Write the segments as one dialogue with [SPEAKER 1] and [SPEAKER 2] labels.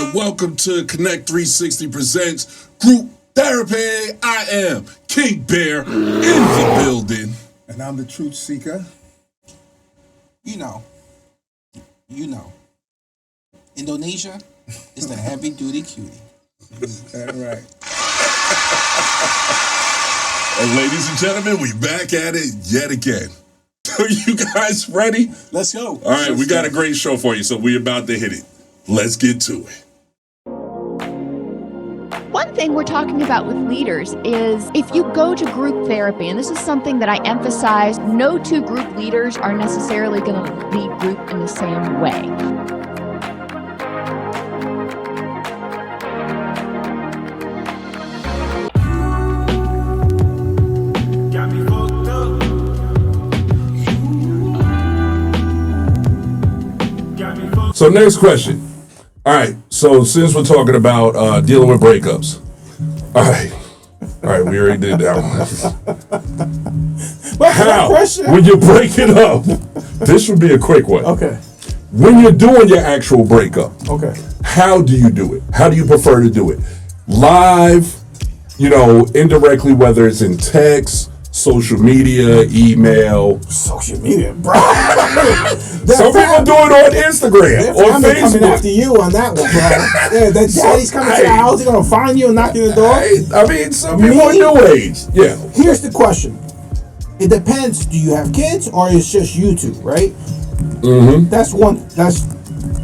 [SPEAKER 1] and welcome to Connect 360 Presents Group Therapy. I am King Bear in the building.
[SPEAKER 2] And I'm the truth seeker.
[SPEAKER 3] You know. Indonesia is the heavy duty cutie.
[SPEAKER 2] That's right.
[SPEAKER 1] And ladies and gentlemen, we back at it yet again. Are you guys ready?
[SPEAKER 3] Let's go.
[SPEAKER 1] All right, we got a great show for you, so we're about to hit it. Let's get to it.
[SPEAKER 4] One thing we're talking about with leaders is if you go to group therapy, and this is something that I emphasize, no two group leaders are necessarily going to lead group in the same way.
[SPEAKER 1] So next question. All right, so since we're talking about dealing with breakups, all right, we already did that one. How, when you break it up, this would be a quick one.
[SPEAKER 2] Okay.
[SPEAKER 1] When you're doing your actual breakup,
[SPEAKER 2] Okay.
[SPEAKER 1] how do you do it? How do you prefer to do it? Live, indirectly, whether it's in text, social media, email.
[SPEAKER 2] Social media, bro.
[SPEAKER 1] Some people do it on Instagram or
[SPEAKER 2] coming
[SPEAKER 1] Facebook.
[SPEAKER 2] after you on that one, bro. Yeah, that daddy's coming to your house. He's gonna find you and knock you on the door.
[SPEAKER 1] I mean, some people are new age. Yeah.
[SPEAKER 2] Here's the question. It depends. Do you have kids or it's just you two, right?
[SPEAKER 1] Mm-hmm.
[SPEAKER 2] That's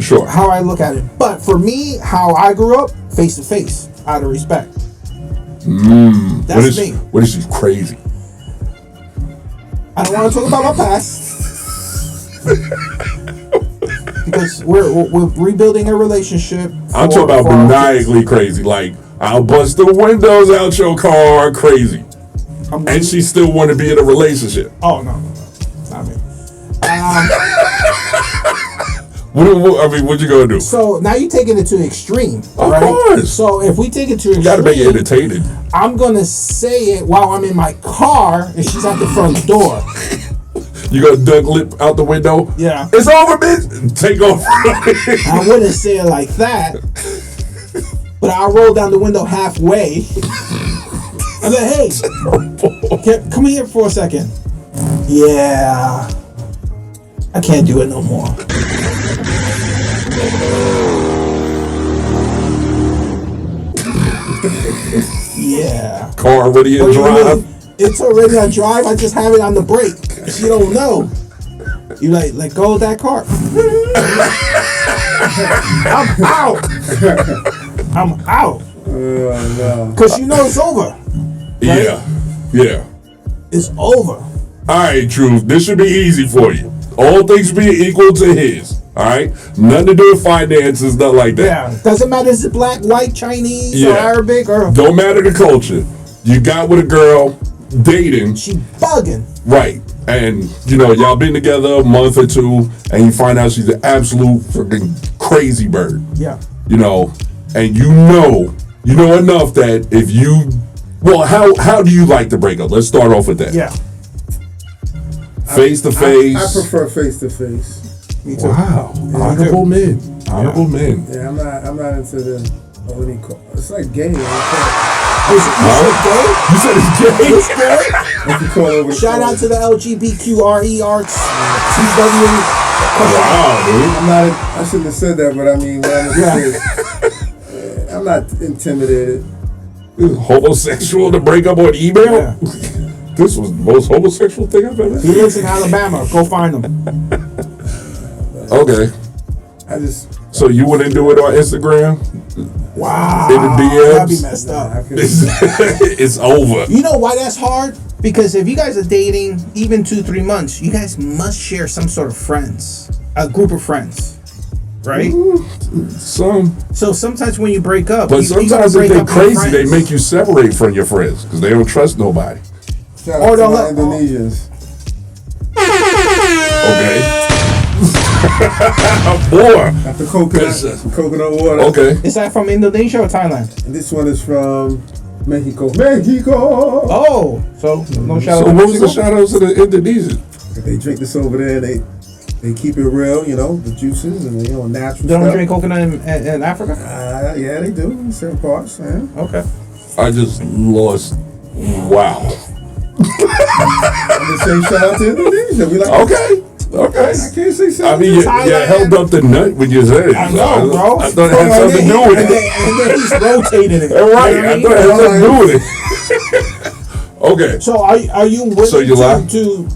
[SPEAKER 1] Sure.
[SPEAKER 2] how I look at it. But for me, how I grew up, face to face, out of respect. That's me.
[SPEAKER 1] What is she crazy?
[SPEAKER 2] I don't want to talk about my past because we're rebuilding a relationship.
[SPEAKER 1] I'm talking about maniacally crazy. Like, I'll bust the windows out your car, crazy. And she still want to be in a relationship.
[SPEAKER 2] Oh no, not me.
[SPEAKER 1] What you gonna do?
[SPEAKER 2] So now you're taking it to the extreme,
[SPEAKER 1] Of
[SPEAKER 2] right?
[SPEAKER 1] course.
[SPEAKER 2] So if we take it to extreme,
[SPEAKER 1] You gotta make it entertaining.
[SPEAKER 2] I'm gonna say it while I'm in my car and she's at the front door.
[SPEAKER 1] You gonna duck lip out the window?
[SPEAKER 2] Yeah.
[SPEAKER 1] It's over, bitch. Take off.
[SPEAKER 2] I wouldn't say it like that, but I'll roll down the window halfway. I'm like, hey, come here for a second. Yeah, I can't do it no more. Yeah.
[SPEAKER 1] Car already in drive.
[SPEAKER 2] It's already on drive. I just have it on the brake. You don't know. You let go of that car. I'm out. No. Cause it's over. Right?
[SPEAKER 1] Yeah.
[SPEAKER 2] It's over.
[SPEAKER 1] All right, Truth. This should be easy for you. All things being equal to his. All right, nothing to do with finances, nothing like that.
[SPEAKER 2] Yeah. Doesn't matter if it's black, white, Chinese, or Arabic, or
[SPEAKER 1] don't matter the culture. You got with a girl dating.
[SPEAKER 2] She bugging.
[SPEAKER 1] Right. And, y'all been together a month or two, and you find out she's an absolute freaking crazy bird.
[SPEAKER 2] Yeah.
[SPEAKER 1] And you know enough that if you, how do you like to break up? Let's start off with that.
[SPEAKER 2] Yeah.
[SPEAKER 1] Face to face.
[SPEAKER 5] I prefer face to face.
[SPEAKER 2] Me too.
[SPEAKER 1] Wow.
[SPEAKER 2] Yeah,
[SPEAKER 1] Honorable men. Honorable men.
[SPEAKER 5] Yeah, I'm not into the, what do you call it? It's like gay.
[SPEAKER 2] You said it's gay?
[SPEAKER 1] You said it's gay?
[SPEAKER 5] If you call over
[SPEAKER 2] Shout out to the LGBTQRE arts. TW.
[SPEAKER 1] Wow, dude.
[SPEAKER 5] I shouldn't have said that, but I mean, I'm not intimidated.
[SPEAKER 1] Homosexual to break up on email?
[SPEAKER 2] Yeah.
[SPEAKER 1] This was the most homosexual thing I've ever
[SPEAKER 2] He lives in Alabama. Go find him.
[SPEAKER 1] Okay. So you wouldn't do it on Instagram?
[SPEAKER 2] Wow.
[SPEAKER 1] In the DMs?
[SPEAKER 2] That'd be messed up.
[SPEAKER 1] It's over.
[SPEAKER 2] You know why that's hard? Because if you guys are dating even 2-3 months, you guys must share some sort of friends. A group of friends. Right?
[SPEAKER 1] So
[SPEAKER 2] sometimes when you break up,
[SPEAKER 1] but sometimes if they're crazy, they make you
[SPEAKER 2] you
[SPEAKER 1] separate from your friends because they don't trust nobody.
[SPEAKER 5] Shout out to my Indonesians.
[SPEAKER 1] Okay. Boy.
[SPEAKER 5] Got the coconut water.
[SPEAKER 1] Okay.
[SPEAKER 2] Is that from Indonesia or Thailand?
[SPEAKER 5] And this one is from Mexico.
[SPEAKER 2] Oh, so no shout out.
[SPEAKER 1] So what was the shout out to the Indonesians?
[SPEAKER 5] They drink this over there. They They keep it real, the juices and natural
[SPEAKER 2] They don't
[SPEAKER 5] stuff.
[SPEAKER 2] drink coconut in Africa?
[SPEAKER 5] Yeah, they do in certain parts. Yeah.
[SPEAKER 2] Okay.
[SPEAKER 1] I just lost. Wow.
[SPEAKER 5] I'm just saying shout out to Indonesia. We like
[SPEAKER 1] Okay.
[SPEAKER 5] I can't say shout
[SPEAKER 1] I
[SPEAKER 5] out
[SPEAKER 1] mean,
[SPEAKER 5] to
[SPEAKER 1] you
[SPEAKER 2] Thailand.
[SPEAKER 1] held up the nut when you said it.
[SPEAKER 2] I know, bro.
[SPEAKER 1] I thought it had something to do with it.
[SPEAKER 2] And then he's rotating it.
[SPEAKER 1] Right.
[SPEAKER 2] You know
[SPEAKER 1] I
[SPEAKER 2] what
[SPEAKER 1] thought it had something to do
[SPEAKER 2] mean?
[SPEAKER 1] with it. Okay.
[SPEAKER 2] So are you willing
[SPEAKER 1] So you lie?
[SPEAKER 2] to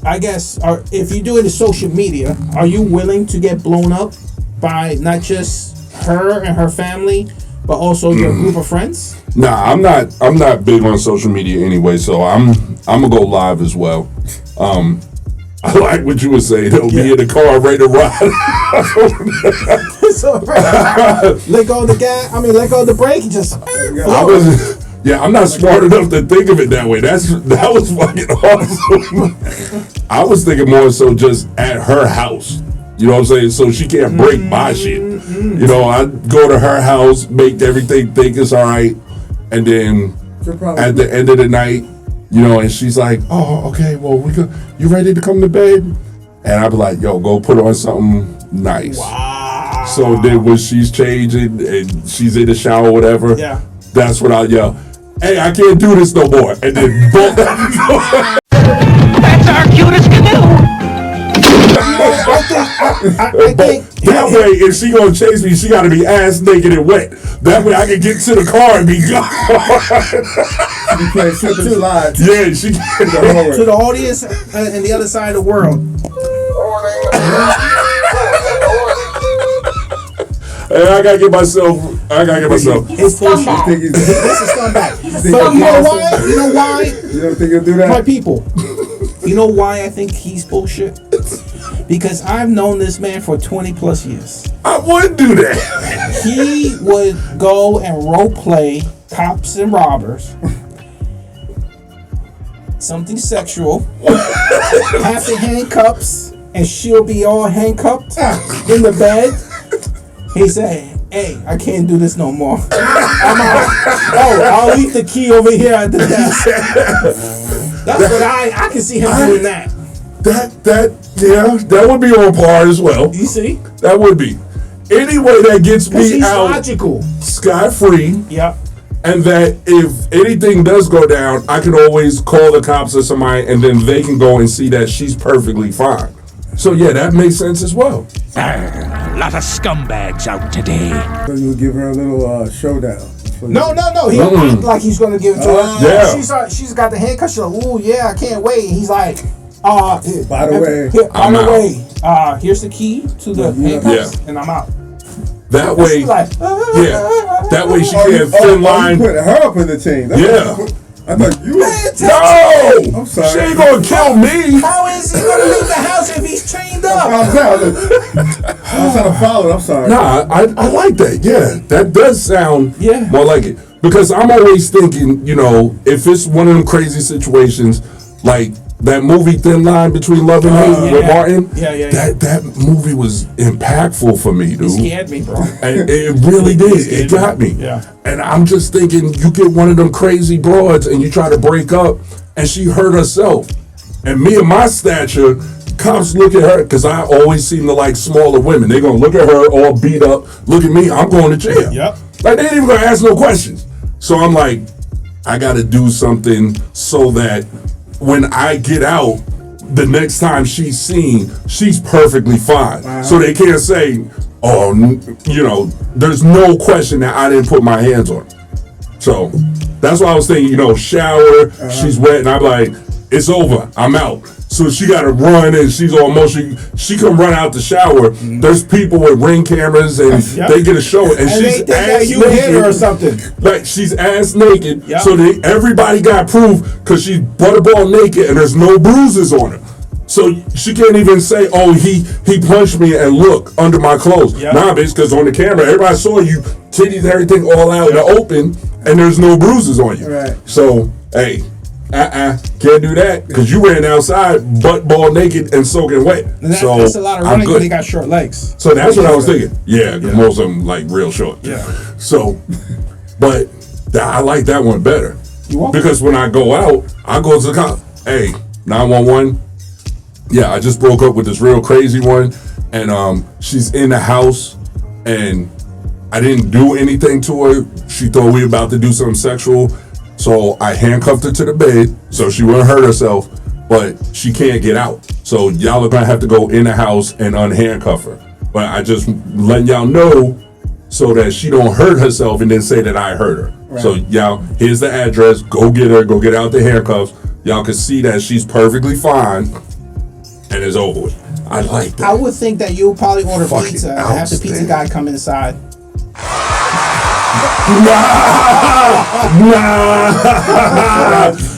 [SPEAKER 2] I guess, if you do it in social media, are you willing to get blown up by not just her and her family, but also your group of friends?
[SPEAKER 1] Nah, I'm not big on social media anyway, so I'm gonna go live as well. I like what you were saying. They'll be in the car ready to ride.
[SPEAKER 2] So, let go of the gas. Let go of the brake. And just.
[SPEAKER 1] I'm not smart enough to think of it that way. That was fucking awesome. I was thinking more so just at her house. You know what I'm saying? So she can't break my shit. I go to her house, make everything think it's all right, and then at the end of the night, and she's like, "Oh, okay, well, you ready to come to bed?" And I'd be like, "Yo, go put on something nice."
[SPEAKER 2] Wow.
[SPEAKER 1] So then when she's changing and she's in the shower or whatever, that's when I'll yell, "Hey, I can't do this no more." And then bolt out the door.
[SPEAKER 6] That's our cutest canoe.
[SPEAKER 2] I think
[SPEAKER 1] that way, if she gonna chase me, she gotta be ass naked and wet. That way I can get to the car and be gone.
[SPEAKER 5] You play Simpsons Live.
[SPEAKER 1] Yeah, she
[SPEAKER 2] to the audience and the other side of the world.
[SPEAKER 1] Hey, I gotta get myself.
[SPEAKER 2] It's bullshit. This is scumbag. So you know why? You know why?
[SPEAKER 5] You don't think he'll do that?
[SPEAKER 2] My people. You know why I think he's bullshit? Because I've known this man for 20 plus years.
[SPEAKER 1] I would do that.
[SPEAKER 2] He would go and role play cops and robbers. Something sexual. Have the handcuffs, and she'll be all handcuffed in the bed. He said, "Hey, I can't do this no more. I'm out. Oh, I'll leave the key over here at the desk." That's what I can see him doing that.
[SPEAKER 1] That would be on par as well.
[SPEAKER 2] You see?
[SPEAKER 1] That would be. Any way that gets me
[SPEAKER 2] He's
[SPEAKER 1] out
[SPEAKER 2] logical.
[SPEAKER 1] scot-free.
[SPEAKER 2] Yep.
[SPEAKER 1] And that if anything does go down, I can always call the cops or somebody, and then they can go and see that she's perfectly fine. So yeah, that makes sense as well.
[SPEAKER 6] A lot of scumbags out today.
[SPEAKER 5] So you'll give her a little showdown.
[SPEAKER 2] No. He act like he's gonna give it to her.
[SPEAKER 1] Yeah.
[SPEAKER 2] She's got the handcuffs. She's like, "Ooh, yeah, I can't wait." He's like, by the way, here's the key to the handcuffs, and I'm out."
[SPEAKER 1] That way, that way she can't thin line.
[SPEAKER 5] You put her up in the team. I thought you.
[SPEAKER 1] No,
[SPEAKER 5] I'm sorry.
[SPEAKER 1] she ain't gonna kill me.
[SPEAKER 2] How is he gonna leave the house if he's chained up?
[SPEAKER 5] I was trying to follow it. I'm sorry.
[SPEAKER 1] Nah, I like that. Yeah, that does sound more like it. Because I'm always thinking, if it's one of them crazy situations, like that movie Thin Line Between Love and Hate with Martin. That movie was impactful for me, dude.
[SPEAKER 2] It scared me, bro.
[SPEAKER 1] And it really did. It got me.
[SPEAKER 2] Yeah.
[SPEAKER 1] And I'm just thinking, you get one of them crazy broads and you try to break up, and she hurt herself. And me and my stature, cops look at her, because I always seem to like smaller women. They're going to look at her all beat up. Look at me, I'm going to jail.
[SPEAKER 2] Yep.
[SPEAKER 1] Like, they ain't even going to ask no questions. So I'm like, I got to do something so that when I get out, the next time she's seen, she's perfectly fine. So they can't say, there's no question that I didn't put my hands on her. So that's why I was thinking, shower, she's wet, and I'm like, it's over, I'm out. So she got to run, and she's all emotional. She can run out the shower. There's people with Ring cameras, and they get a show, and she's ass
[SPEAKER 2] you
[SPEAKER 1] naked.
[SPEAKER 2] hit her or something.
[SPEAKER 1] Like, she's ass naked, so everybody got proof because she's butterball naked, and there's no bruises on her. So she can't even say, "Oh, he punched me," and look under my clothes. Nah, bitch, because on the camera, everybody saw you, titties, everything all out in the open, and there's no bruises on you.
[SPEAKER 5] Right.
[SPEAKER 1] So, hey. Can't do that because you ran outside butt ball naked and soaking wet. So
[SPEAKER 2] that's a lot of running because they got short legs.
[SPEAKER 1] So that's what I was thinking. Yeah, most of them like real short.
[SPEAKER 2] Yeah.
[SPEAKER 1] So, but I like that one better because when I go out, I go to the cop. Hey, 911. Yeah, I just broke up with this real crazy one, and she's in the house, and I didn't do anything to her. She thought we were about to do something sexual, so I handcuffed her to the bed so she wouldn't hurt herself, but she can't get out. So y'all are gonna have to go in the house and unhandcuff her. But I just letting y'all know so that she don't hurt herself and then say that I hurt her. Right. So y'all, here's the address. Go get her. Go get out the handcuffs. Y'all can see that she's perfectly fine, and it's over with. I like that.
[SPEAKER 2] I would think that you'll probably order
[SPEAKER 1] Fucking
[SPEAKER 2] pizza and have the pizza guy come inside.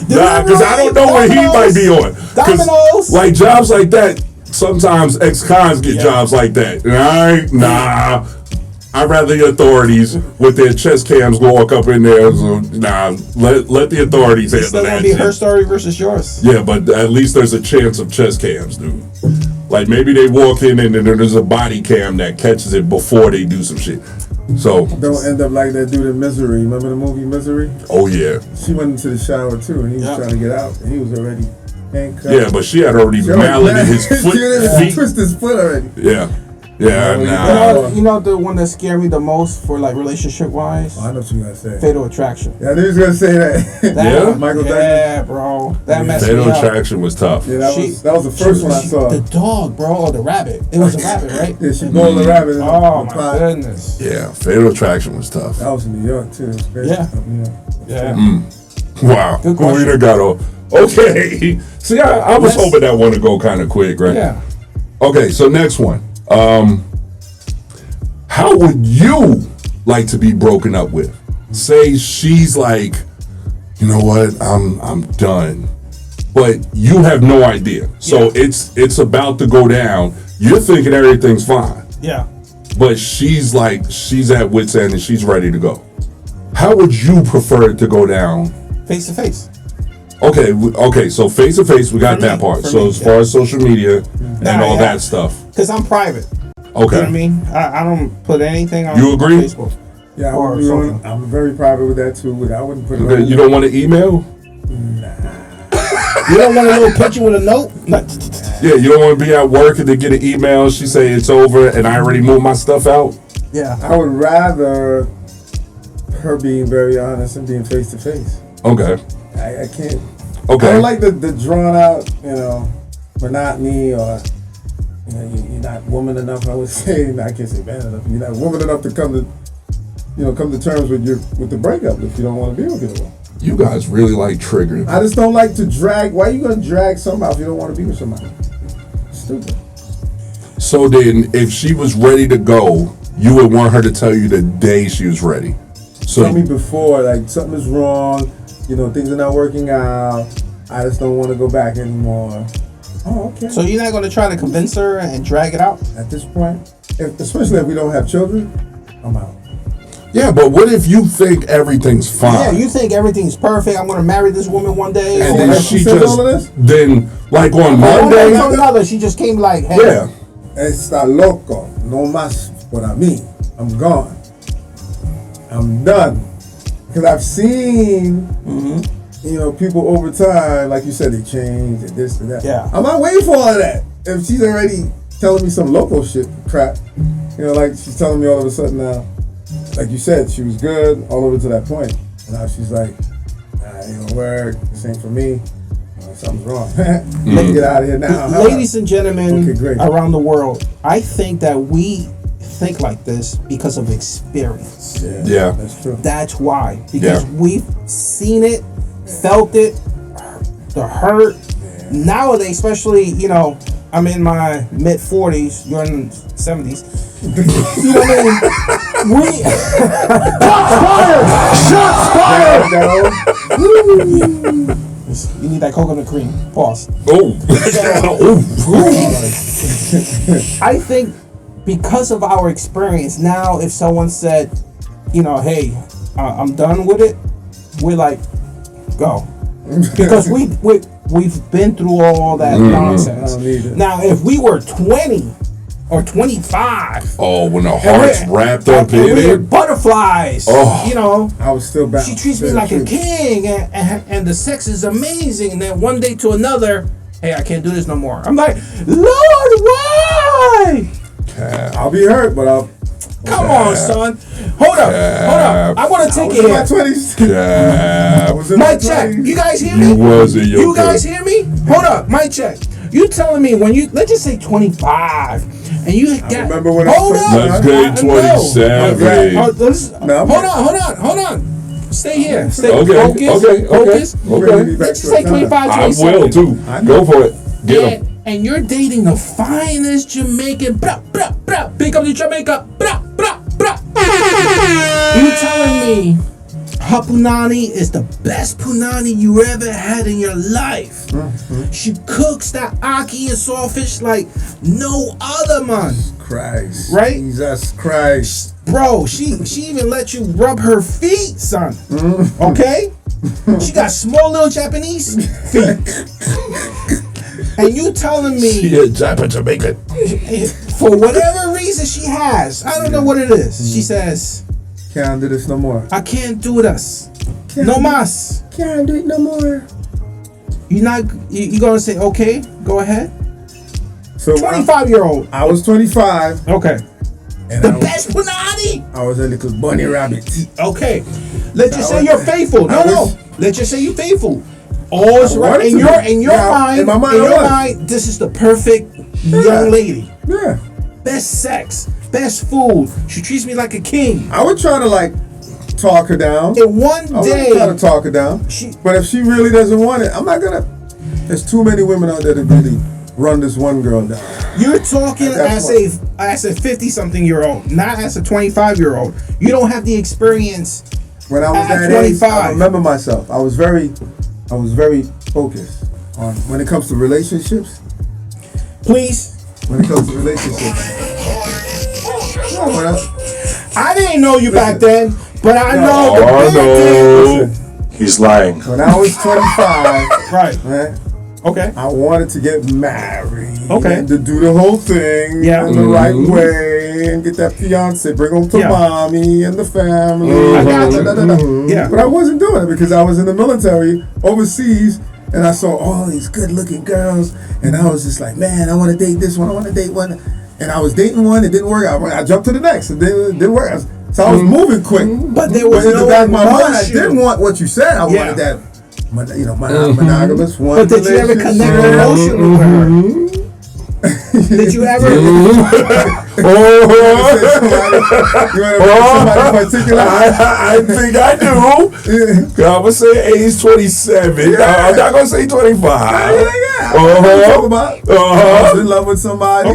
[SPEAKER 1] Nah, because I don't know what he might be on.
[SPEAKER 2] Domino's.
[SPEAKER 1] Like jobs like that, sometimes ex-cons get jobs like that. And I'd rather the authorities with their chest cams walk up in there. So, let the authorities handle that. It's still gonna
[SPEAKER 2] be her story versus yours.
[SPEAKER 1] Yeah, but at least there's a chance of chest cams, dude. Like maybe they walk in and then there's a body cam that catches it before they do some shit. So
[SPEAKER 5] don't end up like that dude in Misery. Remember the movie Misery?
[SPEAKER 1] Oh yeah.
[SPEAKER 5] She went into the shower too, and he was trying to get out, and he was already handcuffed.
[SPEAKER 1] Yeah, but she had already malleted his foot.
[SPEAKER 5] She didn't twist his foot already.
[SPEAKER 1] Yeah. Yeah,
[SPEAKER 2] You know the one that scared me the most for like relationship wise?
[SPEAKER 5] Oh, I know what you're gonna say.
[SPEAKER 2] Fatal Attraction.
[SPEAKER 5] Yeah, I knew he was gonna say that.
[SPEAKER 1] Yeah,
[SPEAKER 5] Michael Douglas.
[SPEAKER 2] Yeah, bro. That messed me up.
[SPEAKER 1] Fatal Attraction was tough.
[SPEAKER 5] Yeah, that was the first one I saw.
[SPEAKER 2] The dog, bro, or the rabbit. It was a rabbit, right?
[SPEAKER 5] Yeah, she boiled the rabbit. In
[SPEAKER 2] oh
[SPEAKER 5] the
[SPEAKER 2] my
[SPEAKER 5] pot.
[SPEAKER 2] goodness.
[SPEAKER 1] Yeah, Fatal Attraction was tough.
[SPEAKER 5] That was in New York too. It was crazy.
[SPEAKER 2] Yeah.
[SPEAKER 1] Wow.
[SPEAKER 2] Good question.
[SPEAKER 1] Marina got off. Okay. See, I was hoping that one to go kind of quick, right?
[SPEAKER 2] Yeah.
[SPEAKER 1] Okay, so next one. How would you like to be broken up with? Say she's like, you know what, I'm done. But you have no idea. So it's about to go down. You're thinking everything's fine.
[SPEAKER 2] Yeah.
[SPEAKER 1] But she's at wit's end and she's ready to go. How would you prefer it to go down?
[SPEAKER 2] Face to face.
[SPEAKER 1] Okay, so face to face, we got that part. So as far as social media and all that stuff.
[SPEAKER 2] Because I'm private.
[SPEAKER 1] Okay.
[SPEAKER 2] You know what I mean? I don't put anything on
[SPEAKER 1] You agree?
[SPEAKER 2] Facebook.
[SPEAKER 5] Yeah,
[SPEAKER 2] Or
[SPEAKER 5] I'm very private with that too. I wouldn't put
[SPEAKER 1] Okay, you don't want to email?
[SPEAKER 2] You don't want a little picture with a note?
[SPEAKER 1] Yeah, you don't want to be at work and then get an email. She say it's over and I already moved my stuff out.
[SPEAKER 2] Yeah.
[SPEAKER 5] I would rather her being very honest and being face to face.
[SPEAKER 1] Okay.
[SPEAKER 5] I can't.
[SPEAKER 1] Okay.
[SPEAKER 5] I don't like the drawn out, monotony or you're not woman enough. I would say I can't say man enough. You're not woman enough to come to terms with the breakup if you don't want to be with anyone.
[SPEAKER 1] You guys really like triggering.
[SPEAKER 5] I just don't like to drag. Why are you gonna drag somebody if you don't want to be with somebody? Stupid.
[SPEAKER 1] So then, if she was ready to go, you would want her to tell you the day she was ready. So
[SPEAKER 5] tell me before, like something is wrong. Things are not working out. I just don't want to go back anymore. Oh, okay.
[SPEAKER 2] So you're not going to try to convince her and drag it out?
[SPEAKER 5] At this point, especially if we don't have children, I'm out.
[SPEAKER 1] Yeah, but what if you think everything's fine?
[SPEAKER 2] Yeah, you think everything's perfect. I'm going to marry this woman one day.
[SPEAKER 1] And then she
[SPEAKER 5] said all of this?
[SPEAKER 1] then like on Monday.
[SPEAKER 2] Another, she just came like, hey.
[SPEAKER 1] Yeah.
[SPEAKER 5] Está loco. No más por mí. I'm gone. I'm done. Because I've seen, people over time, like you said, they change and this and that.
[SPEAKER 2] Yeah.
[SPEAKER 5] I'm not waiting for all of that. If she's already telling me some local shit crap, like she's telling me all of a sudden now, like you said, she was good all over to that point. And now she's like, nah, it ain't gonna work. This ain't for me. Something's wrong. Let's get out of here now.
[SPEAKER 2] Ladies and gentlemen around the world, I think that we think like this because of experience.
[SPEAKER 1] Yeah.
[SPEAKER 5] That's true.
[SPEAKER 2] That's why. Because we've seen it, felt it, the hurt. Yeah. Nowadays, especially, I'm in my mid 40s, you're in the 70s. You know what I mean? Shots fired! Shots fired! You need that coconut cream. Pause. I think because of our experience now, if someone said, hey, I'm done with it, we're like, go. Because we've been through all that nonsense. Now, if we were 20 or 25,
[SPEAKER 1] when the heart's wrapped up in it,
[SPEAKER 2] butterflies.
[SPEAKER 5] I was still back.
[SPEAKER 2] She treats me like a king, and the sex is amazing. And then one day to another, hey, I can't do this no more. I'm like, Lord, why?
[SPEAKER 5] I'll be hurt, but I'll.
[SPEAKER 2] Come on, son. Hold up. I want to take it
[SPEAKER 5] in my
[SPEAKER 2] here.
[SPEAKER 5] 20s.
[SPEAKER 1] Yeah.
[SPEAKER 5] I was in my
[SPEAKER 2] Mic check.
[SPEAKER 5] 20s.
[SPEAKER 2] You guys hear me?
[SPEAKER 1] You was in your
[SPEAKER 2] You guys hear me? Hold up. Mic check. You telling me when you, let's just say 25, and you got.
[SPEAKER 5] remember when I
[SPEAKER 2] hold
[SPEAKER 5] was
[SPEAKER 2] up.
[SPEAKER 1] 25. Let's get 27.
[SPEAKER 2] Hold on. Stay here. Stay
[SPEAKER 1] Okay.
[SPEAKER 2] focus.
[SPEAKER 1] Okay.
[SPEAKER 2] Let's just say 25,
[SPEAKER 1] I
[SPEAKER 2] 27.
[SPEAKER 1] will too. Go for it. Get him.
[SPEAKER 2] And you're dating the finest Jamaican. Blah, blah, blah. Pick up the Jamaica. Blah, blah, blah. You telling me her punani is the best punani you ever had in your life?
[SPEAKER 5] Mm-hmm.
[SPEAKER 2] She cooks that aki and sawfish like no other, man.
[SPEAKER 5] Christ.
[SPEAKER 2] Right?
[SPEAKER 5] Jesus Christ.
[SPEAKER 2] Bro, she even let you rub her feet, son.
[SPEAKER 5] Mm-hmm.
[SPEAKER 2] Okay? She got small little Japanese feet. And you telling me
[SPEAKER 1] Jamaican.
[SPEAKER 2] for whatever reason she has, I don't know what it is. She says,
[SPEAKER 5] Can't do this no more.
[SPEAKER 2] I can't do this. No mas.
[SPEAKER 5] Can't do it no more.
[SPEAKER 2] You gonna say, okay, go ahead?
[SPEAKER 5] So
[SPEAKER 2] 25-year-old.
[SPEAKER 5] I was 25.
[SPEAKER 2] Okay.
[SPEAKER 5] And
[SPEAKER 2] The best punani.
[SPEAKER 5] I was a little bunny rabbit.
[SPEAKER 2] Okay. Let's just say
[SPEAKER 5] was-
[SPEAKER 2] you're faithful.
[SPEAKER 5] I
[SPEAKER 2] No.
[SPEAKER 5] was-
[SPEAKER 2] Let's just say you're faithful. All's
[SPEAKER 5] I
[SPEAKER 2] right.
[SPEAKER 5] wanted
[SPEAKER 2] In
[SPEAKER 5] to
[SPEAKER 2] your
[SPEAKER 5] be.
[SPEAKER 2] in your
[SPEAKER 5] Yeah,
[SPEAKER 2] mind,
[SPEAKER 5] in my mind, I was.
[SPEAKER 2] this is the perfect young lady.
[SPEAKER 5] Yeah.
[SPEAKER 2] Best sex, best food. She treats me like a king.
[SPEAKER 5] I would try to like talk her down.
[SPEAKER 2] And one
[SPEAKER 5] I would
[SPEAKER 2] day,
[SPEAKER 5] try to talk her down. But if she really doesn't want it, I'm not gonna. There's too many women out there that really run this one girl down.
[SPEAKER 2] you're talking as a 50-something-year-old, not as a 25-year-old. You don't have the experience.
[SPEAKER 5] When I was
[SPEAKER 2] At
[SPEAKER 5] that age,
[SPEAKER 2] 25.
[SPEAKER 5] I remember myself. I was very focused on when it comes to relationships.
[SPEAKER 2] Please.
[SPEAKER 5] When it comes to relationships. No, when
[SPEAKER 2] I didn't know you back then, but I know the
[SPEAKER 1] Oh,
[SPEAKER 2] big thing.
[SPEAKER 1] no.
[SPEAKER 5] Listen,
[SPEAKER 6] He's lying.
[SPEAKER 5] when I was 25,
[SPEAKER 2] Right.
[SPEAKER 5] right,
[SPEAKER 2] Okay.
[SPEAKER 5] I wanted to get married.
[SPEAKER 2] Okay.
[SPEAKER 5] And to do the whole thing
[SPEAKER 2] Yeah.
[SPEAKER 5] in the right way and get that fiance, bring home to
[SPEAKER 2] Yeah.
[SPEAKER 5] mommy and the family.
[SPEAKER 2] I got you.
[SPEAKER 5] Da, da, da, da.
[SPEAKER 2] Yeah.
[SPEAKER 5] But I wasn't doing it because I was in the military overseas and I saw all these good looking girls and I was just like, man, I want to date this one, I want to date one. And I was dating one, it didn't work out. I jumped to the next, it didn't work out. So I was moving quick.
[SPEAKER 2] But there was
[SPEAKER 5] in the
[SPEAKER 2] no
[SPEAKER 5] back of my mind, I
[SPEAKER 2] emotion.
[SPEAKER 5] didn't want what you said. I
[SPEAKER 2] Yeah.
[SPEAKER 5] wanted that, monogamous one.
[SPEAKER 2] But did you ever connect emotionally with her? Did you ever?
[SPEAKER 5] Somebody particular?
[SPEAKER 1] I think I do. I would say age 27. I'm not gonna say 25.
[SPEAKER 5] Talk about. I was in love with somebody.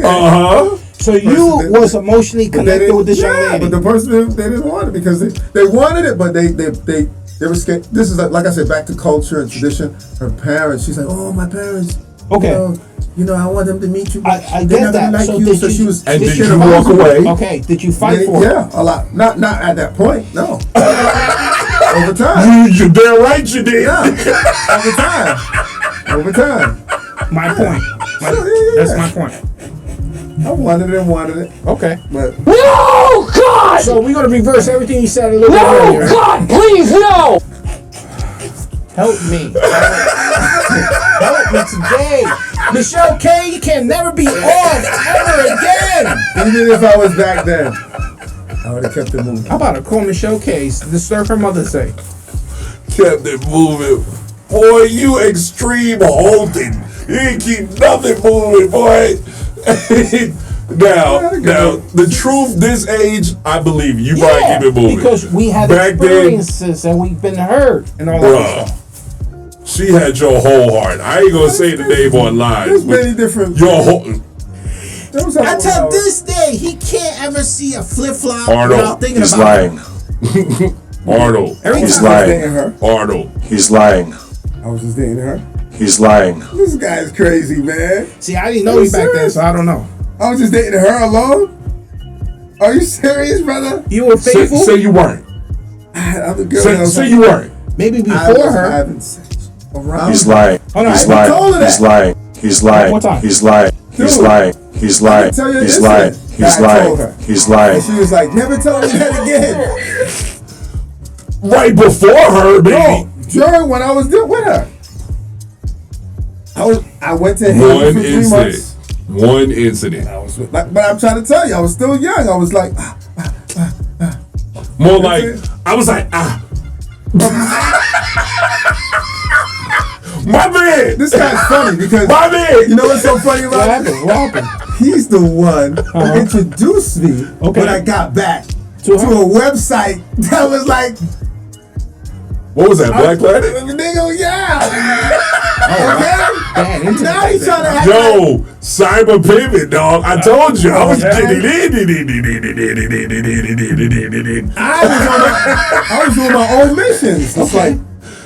[SPEAKER 2] So you was emotionally connected with this young lady.
[SPEAKER 5] But the person they didn't want it because they wanted it, but they were scared. This is like I said, back to culture and tradition. Her parents, she's like, oh, my parents.
[SPEAKER 2] Okay.
[SPEAKER 5] You know, I want them to meet you.
[SPEAKER 2] I
[SPEAKER 5] They're
[SPEAKER 2] get
[SPEAKER 5] not
[SPEAKER 2] that.
[SPEAKER 5] gonna like
[SPEAKER 2] So
[SPEAKER 5] you.
[SPEAKER 2] did
[SPEAKER 5] So
[SPEAKER 2] you-
[SPEAKER 5] she was.
[SPEAKER 1] And did
[SPEAKER 5] scared
[SPEAKER 1] you
[SPEAKER 5] of
[SPEAKER 1] walk
[SPEAKER 5] us.
[SPEAKER 1] away?
[SPEAKER 2] Okay. Did you fight for it?
[SPEAKER 5] Yeah, a lot. Not at that point. No. Over time.
[SPEAKER 1] You're damn right you did.
[SPEAKER 5] Yeah. Over time.
[SPEAKER 2] My point. That's my point.
[SPEAKER 5] I wanted it.
[SPEAKER 2] Okay.
[SPEAKER 5] But
[SPEAKER 6] No, God!
[SPEAKER 2] So we're gonna reverse everything you said a little bit
[SPEAKER 6] No,
[SPEAKER 2] earlier.
[SPEAKER 6] God, please, no!
[SPEAKER 2] Help me. Help me today. Michelle K, you can never be off ever again.
[SPEAKER 5] even if I was back then, I would have kept it moving.
[SPEAKER 2] I'm about to call Michelle K to disturb her Mother's Day.
[SPEAKER 1] Kept it moving. Boy, you extreme halting. You ain't keep nothing moving, boy. Now, the truth, this age, I believe you probably keep it moving.
[SPEAKER 2] Because we had
[SPEAKER 1] Back then-
[SPEAKER 2] experiences and we've been hurt and all that stuff.
[SPEAKER 1] She had your whole heart. I ain't gonna say the name online.
[SPEAKER 5] There's
[SPEAKER 1] but
[SPEAKER 5] many different.
[SPEAKER 1] Your whole
[SPEAKER 2] Until this day, he can't ever see a flip flop
[SPEAKER 1] Arnold,
[SPEAKER 2] without thinking
[SPEAKER 6] He's
[SPEAKER 2] about
[SPEAKER 6] lying.
[SPEAKER 1] Arnold.
[SPEAKER 2] Every
[SPEAKER 6] He's
[SPEAKER 2] time.
[SPEAKER 5] I was
[SPEAKER 6] lying.
[SPEAKER 5] dating her.
[SPEAKER 1] Arnold.
[SPEAKER 6] He's lying.
[SPEAKER 5] I was just dating her.
[SPEAKER 6] He's lying.
[SPEAKER 5] This guy's crazy, man.
[SPEAKER 2] See, I didn't know you back then, so I don't know.
[SPEAKER 5] I was just dating her alone. Are you serious, brother?
[SPEAKER 2] You were faithful?
[SPEAKER 1] Say you weren't.
[SPEAKER 5] I had other girls.
[SPEAKER 1] Say you weren't.
[SPEAKER 2] Maybe
[SPEAKER 5] I
[SPEAKER 2] before
[SPEAKER 5] was
[SPEAKER 2] her.
[SPEAKER 5] having sex around.
[SPEAKER 6] He's lying.
[SPEAKER 2] Hold on,
[SPEAKER 6] He's
[SPEAKER 2] I
[SPEAKER 5] told her
[SPEAKER 6] lying.
[SPEAKER 5] that.
[SPEAKER 6] He's lying. He's lying.
[SPEAKER 2] One more time.
[SPEAKER 6] He's lying. He's
[SPEAKER 5] Dude.
[SPEAKER 6] lying. He's lying.
[SPEAKER 5] tell you
[SPEAKER 6] He's
[SPEAKER 5] this
[SPEAKER 6] lying.
[SPEAKER 5] is-
[SPEAKER 6] He's
[SPEAKER 5] I told her.
[SPEAKER 6] lying. He's lying.
[SPEAKER 5] And she was like, never tell me that again.
[SPEAKER 1] Right before her, baby.
[SPEAKER 5] No, during when I was there with her. I went to Haiti
[SPEAKER 1] One
[SPEAKER 5] for 3
[SPEAKER 1] incident.
[SPEAKER 5] months.
[SPEAKER 1] One incident.
[SPEAKER 5] I was with, but I'm trying to tell you, I was still young. I was like,
[SPEAKER 1] More
[SPEAKER 5] That's
[SPEAKER 1] like,
[SPEAKER 5] it.
[SPEAKER 1] I was like, my man.
[SPEAKER 5] this guy's funny because
[SPEAKER 1] My man.
[SPEAKER 5] you know what's so funny
[SPEAKER 2] What
[SPEAKER 5] about
[SPEAKER 2] happened?
[SPEAKER 5] it?
[SPEAKER 2] What happened?
[SPEAKER 5] He's the one who introduced me when I got back to a website that was like,
[SPEAKER 1] What was that, Black Planet?
[SPEAKER 5] nigga, yeah.
[SPEAKER 2] Bad
[SPEAKER 5] Okay?
[SPEAKER 2] internet
[SPEAKER 5] Now he's
[SPEAKER 2] back
[SPEAKER 5] trying to
[SPEAKER 2] then.
[SPEAKER 5] act like,
[SPEAKER 1] Yo, cyber pivot, dog. I told you. I was
[SPEAKER 5] Okay. I was doing my own missions. It's like